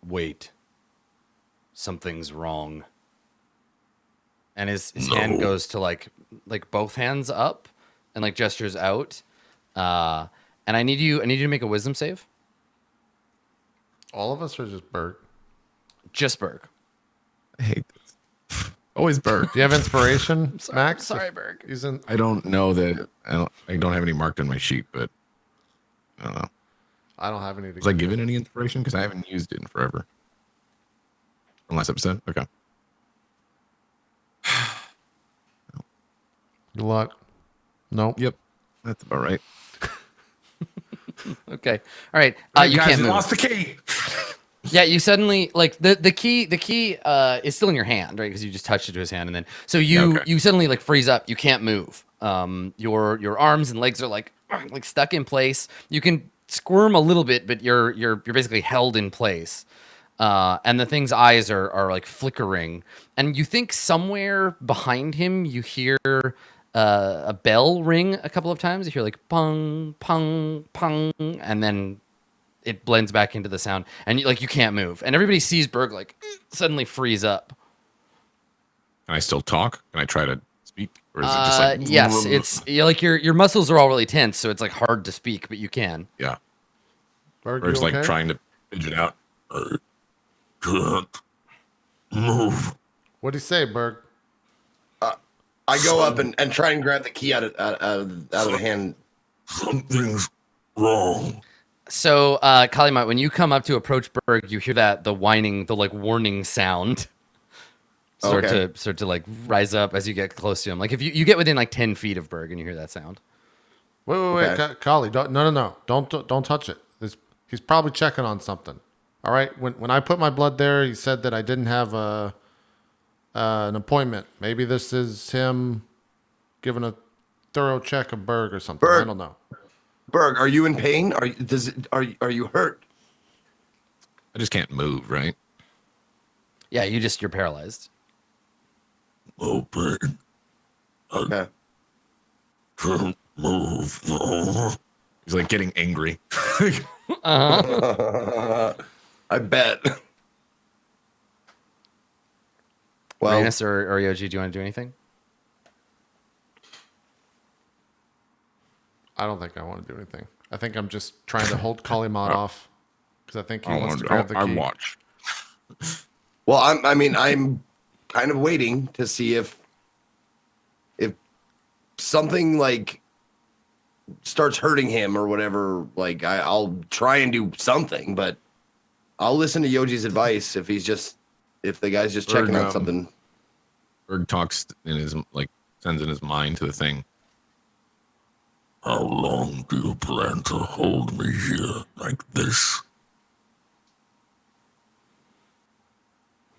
Wait, something's wrong." And his hand goes to like both hands up, and like gestures out. And I need you to make a wisdom save. All of us, or just Berg? Just Berg. I hate this. Always Berg. Do you have inspiration, Max? Sorry, Berg. He's in. I don't know that. I don't have any marked on my sheet, but I don't know. I don't have any. Was I given any inspiration? Because I haven't used it in forever. From last episode? Okay. Good luck. Nope. Yep. That's about right. Okay. All right. You guys, can't we move. lost the key. Yeah, you suddenly like the key is still in your hand, right? Because you just touched it to his hand, and then so you suddenly like freeze up. You can't move. Your arms and legs are like stuck in place. You can squirm a little bit, but you're basically held in place. And the thing's eyes are like flickering, and you think somewhere behind him you hear a bell ring a couple of times. You hear like pung pung pung, and then it blends back into the sound, and you can't move. And everybody sees Berg like suddenly freeze up. Can I still talk? Can I try to speak, or is it just like yes? It's like your muscles are all really tense, so it's like hard to speak, but you can. yeah, Berg, or it's you like okay? trying to fidget out. I can't move. What'd he say, Berg? I go up and try and grab the key out of the hand. Something's wrong. So, Kalimat, when you come up to approach Berg, you hear the whining, the like warning sound start to like rise up as you get close to him. Like if you get within like 10 feet of Berg and you hear that sound. Wait, Okay. Kali, no. Don't touch it. He's probably checking on something. All right. When I put my blood there, he said that I didn't have an appointment. Maybe this is him giving a thorough check of Berg or something. I Berg. don't know. Berg, are you in pain? Are you hurt? I just can't move, right? Yeah, you're paralyzed. No pain. Okay. Can't move. No. He's like getting angry. Uh-huh. I bet. Well, Ramus or Yoji, do you want to do anything? I don't think I want to do anything. I think I'm just trying to hold Kalimot off because I think he wants to grab the key. I watch. well, I'm kind of waiting to see if something like starts hurting him or whatever. Like I'll try and do something, but I'll listen to Yoji's advice if the guy's just checking on something. Berg talks in his sends in his mind to the thing. How long do you plan to hold me here like this?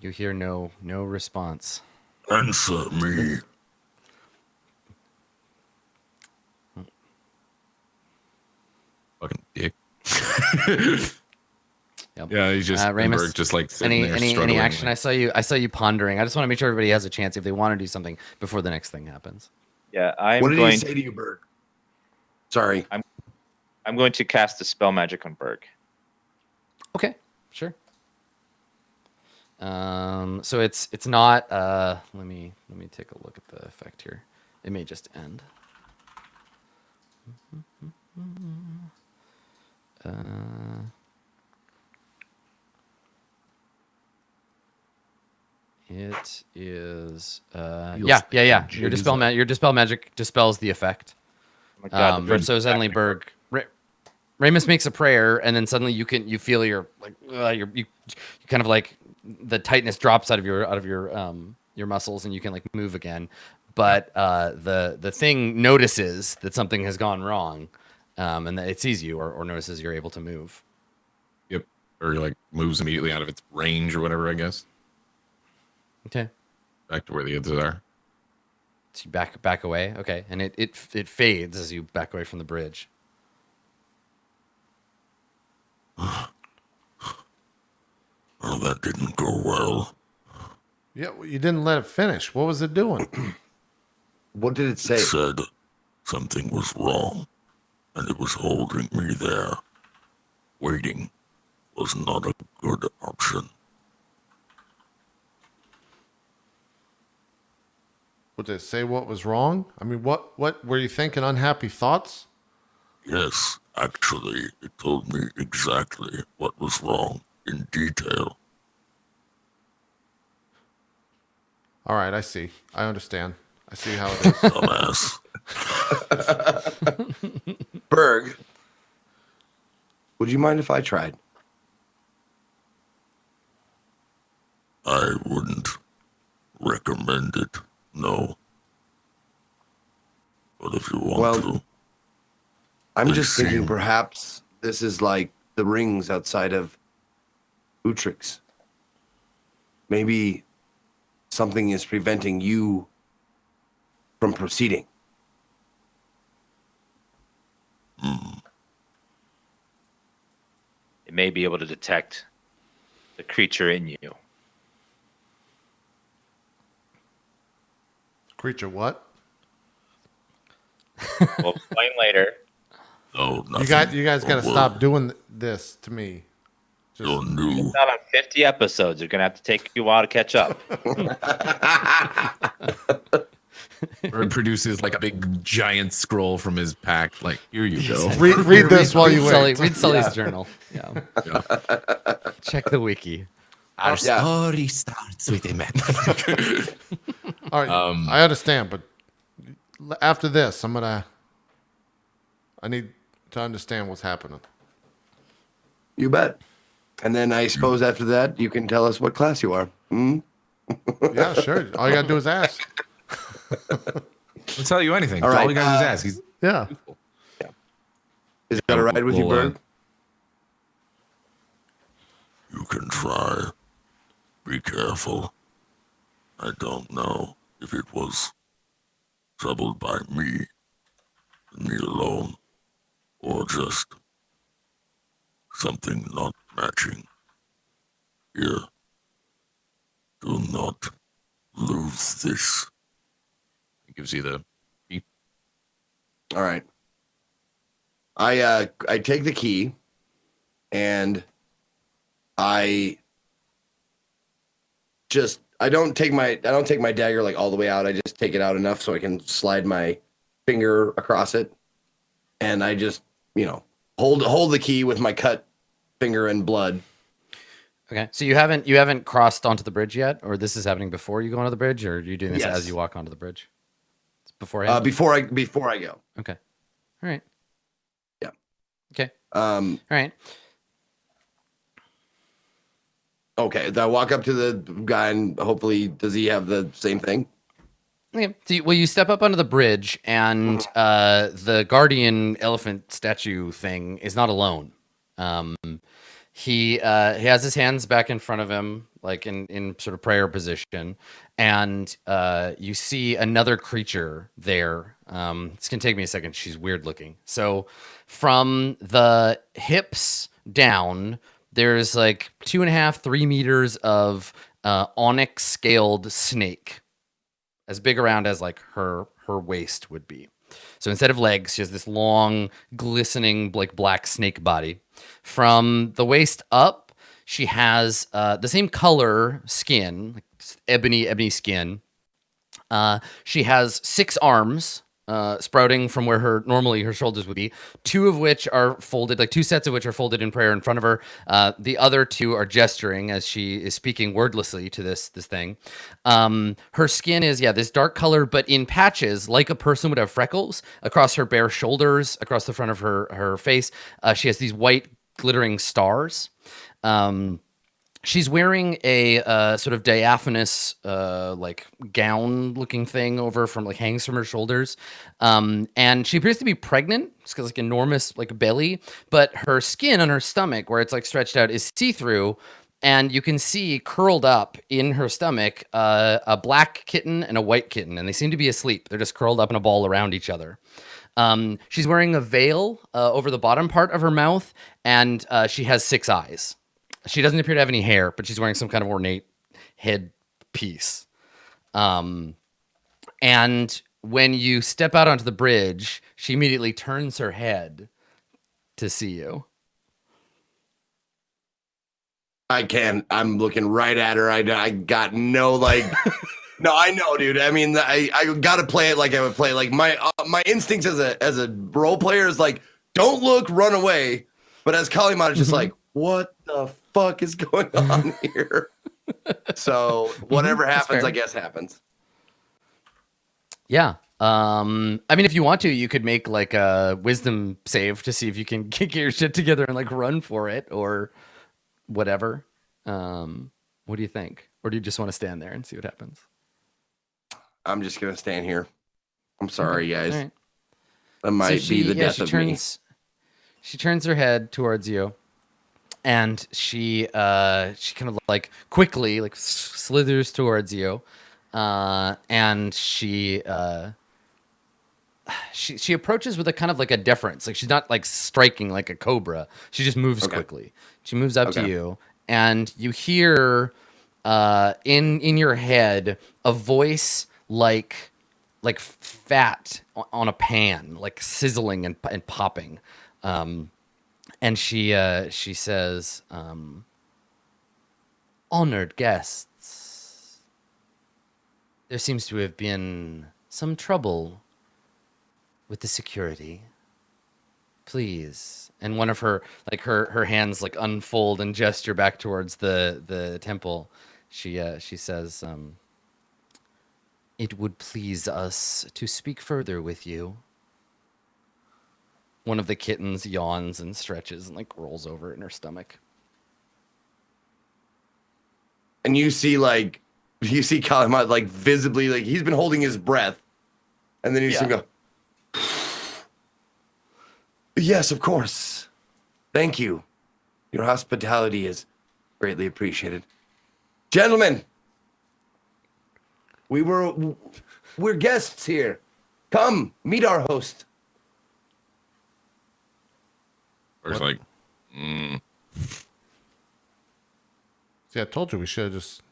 You hear no response. Answer me. Fucking dick. Yep. Yeah, he's just Ramus, Berg just like sitting there any struggling. action? I saw you pondering. I just want to make sure everybody has a chance if they want to do something before the next thing happens. Yeah, What did he say to you, Berg? Sorry. I'm going to cast the spell magic on Berg. Okay, sure. So it's not. Let me take a look at the effect here. It may just end. It is. Yeah. Your dispel magic dispels the effect. Oh my God, the first So suddenly Berg, Ramus makes a prayer, and then suddenly you feel your you kind of like the tightness drops out of your muscles, and you can like move again. But the thing notices that something has gone wrong, and that it sees you or notices you're able to move. Yep. Or like moves immediately out of its range or whatever, I guess. Okay. Back to where the others are. So you back away. Okay, and it fades as you back away from the bridge. Well, that didn't go well. Yeah, well, you didn't let it finish. What was it doing? What did it say? It said something was wrong, and it was holding me there. Waiting was not a good option. Would it say what was wrong? I mean, what were you thinking? Unhappy thoughts? Yes, actually, it told me exactly what was wrong in detail. All right, I see. I understand. I see how it is. Dumbass. Berg, would you mind if I tried? I wouldn't recommend it, no. But if you want to, I'm They just thinking seem- perhaps this is like the rings outside of Utrix. Maybe something is preventing you from proceeding. It may be able to detect the creature in you. Creature, what? We'll explain later. no, nothing. You guys got to Don't stop worry. doing this to me. You're new. It's not on 50 episodes. You're gonna have to take you a while to catch up. Bird produces like a big giant scroll from his pack. Like, here you go. Read this while you wait. Read Sully's journal. Yeah. Check the wiki. Our Yeah. story starts with a man. All right, I understand, but after this, I need to understand what's happening. You bet. And then I suppose after that, you can tell us what class you are. Hmm? Yeah, sure. All you got to do is ask. I'll tell you anything. All All right, you gotta do is ask. He's Yeah. Is that all right with you, Well, Berg? You can try. Be careful. I don't know if it was troubled by me, and me alone, or just something not matching. Here, do not lose this. he gives you the All right. I take the key, and I don't take my dagger like all the way out. I just take it out enough so I can slide my finger across it, and I just hold the key with my cut finger and blood. Okay, so you haven't crossed onto the bridge yet, or this is happening before you go onto the bridge, or are you doing this as you walk onto the bridge? It's beforehand. Before I go. Okay. All right. Yeah. Okay. All right. Okay. I walk up to the guy, and hopefully, does he have the same thing? Okay. So you step up onto the bridge, and the guardian elephant statue thing is not alone. He has his hands back in front of him, like in sort of prayer position, and you see another creature there. It's gonna take me a second. She's weird looking. So from the hips down, there's like 2.5, 3 meters of onyx scaled snake, as big around as like her waist would be. So instead of legs, she has this long, glistening, like black snake body. From the waist up, she has the same color skin, like ebony skin. She has 6 arms sprouting from where normally her shoulders would be. 2 of which are folded, like 2 sets of which are folded in prayer in front of her. The other 2 are gesturing as she is speaking wordlessly to this thing. Her skin is this dark color, but in patches, like a person would have freckles across her bare shoulders, across the front of her face. She has these white glittering stars. She's wearing a sort of diaphanous, like gown-looking thing over from like hangs from her shoulders, and she appears to be pregnant. She's got like enormous like belly, but her skin on her stomach, where it's like stretched out, is see-through, and you can see curled up in her stomach a black kitten and a white kitten, and they seem to be asleep. They're just curled up in a ball around each other. She's wearing a veil over the bottom part of her mouth, and she has 6 eyes. She doesn't appear to have any hair, but she's wearing some kind of ornate head piece. And when you step out onto the bridge, she immediately turns her head to see you. I'm looking right at her. I got no like. No, I know, dude. I mean, I gotta play it like I would play. Like my instincts as a role player is like, don't look, run away. But as Kalimata is just like, what the fuck is going on here? So whatever happens, I guess happens. Yeah. I mean, if you want to, you could make like a wisdom save to see if you can get your shit together and like run for it or whatever. What do you think? Or do you just want to stand there and see what happens? I'm just gonna stand here. I'm sorry, guys. Right. That might be the death of me. She turns her head towards you, and she kind of like quickly like slithers towards you, and she approaches with a kind of like a deference. Like she's not like striking like a cobra. She just moves quickly. She moves up to you, and you hear in your head a voice like fat on a pan, like sizzling and popping. And she says, honored guests, there seems to have been some trouble with the security. Please. And one of her, like her hands like unfold and gesture back towards the temple. She says, it would please us to speak further with you. One of the kittens yawns and stretches and like rolls over in her stomach. And you see Kalimata like visibly, like he's been holding his breath. And then you see him go, yes, of course. Thank you. Your hospitality is greatly appreciated. Gentlemen, we're guests here. Come, meet our host. Or it's like, See, I told you we should have just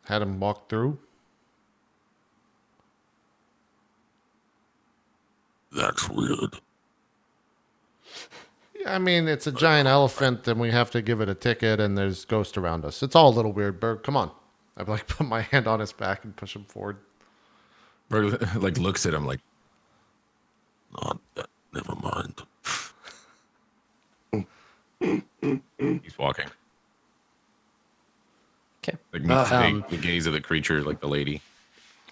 had him walk through. That's weird. I mean, it's a giant elephant, and we have to give it a ticket, and there's ghosts around us. It's all a little weird, Berg. Come on. I'd like put my hand on his back and push him forward. Bird like looks at him like, Not that. Never mind. he's walking. Okay. Like meets the gaze of the creature, like the lady.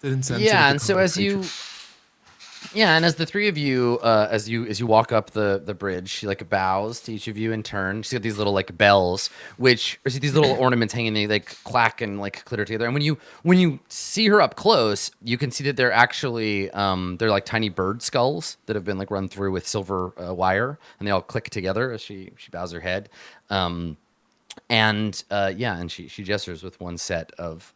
Yeah, and so as you, yeah, and as the three of you, as you walk up the bridge, she like bows to each of you in turn. She's got these little like bells, which or these little ornaments hanging. They like clack and like clitter together. And when you see her up close, you can see that they're actually they're like tiny bird skulls that have been like run through with silver wire, and they all click together as she bows her head. And she gestures with one set of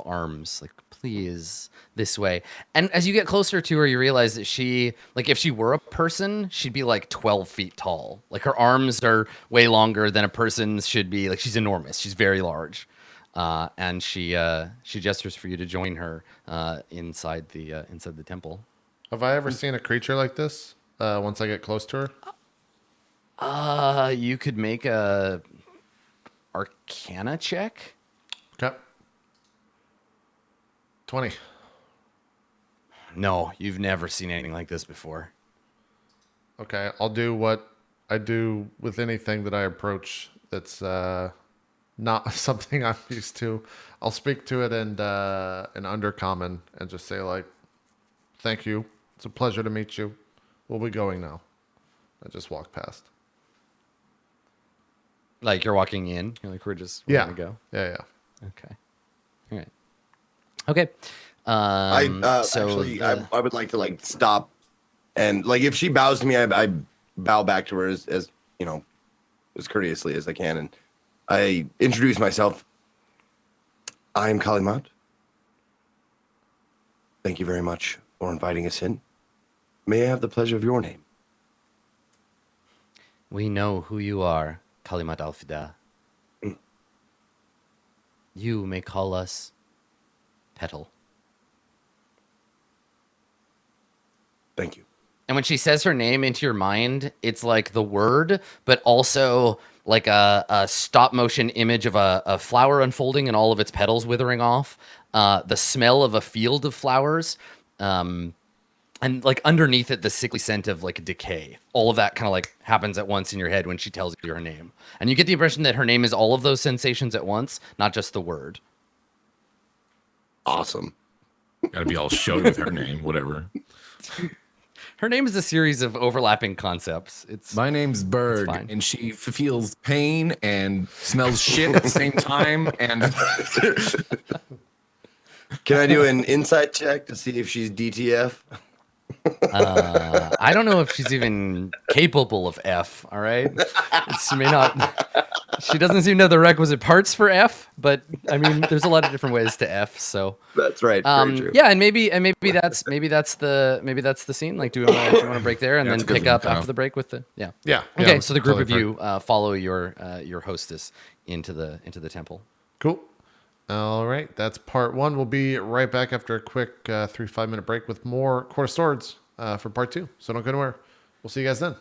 arms, like please this way. And as you get closer to her, you realize that she, like, if she were a person, she'd be like 12 feet tall. Like her arms are way longer than a person's should be. Like she's enormous. She's very large, and she gestures for you to join her inside the temple. Have I ever seen a creature like this? Once I get close to her. You could make a Arcana check. Okay. 20. No, you've never seen anything like this before. Okay, I'll do what I do with anything that I approach that's not something I'm used to. I'll speak to it in undercommon and just say like, "Thank you. It's a pleasure to meet you. We'll be going now." I just walk past. Like you're walking in. You're like, we're Yeah. gonna go. Yeah. Okay. All right. Okay. I would like to like stop and like if she bows to me, I bow back to her as you know, as courteously as I can, and I introduce myself. I'm Kalimat. Thank you very much for inviting us in. May I have the pleasure of your name? We know who you are, Kalimat Alfida. You may call us Petal. Thank you. And when she says her name into your mind, it's like the word, but also like a stop motion image of a flower unfolding and all of its petals withering off. The smell of a field of flowers. And like underneath it, the sickly scent of like decay. All of that kind of like happens at once in your head when she tells you her name. And you get the impression that her name is all of those sensations at once, not just the word. Awesome. Gotta be all showy with her name, whatever. Her name is a series of overlapping concepts. My name's Berg, and she feels pain and smells shit at the same time. And can I do an insight check to see if she's DTF? I don't know if she's even capable of F. All right, she may not. She doesn't seem to have the requisite parts for F, but I mean, there's a lot of different ways to F. So that's right. Very true. Yeah, and maybe that's the scene. Like, do you want to break there and then pick up after the break with the Yeah. Okay, so the group of you follow your hostess into the temple. Cool. All right, that's part one. We'll be right back after a quick 3-5 minute break with more Court of Swords for part two. So don't go anywhere. We'll see you guys then.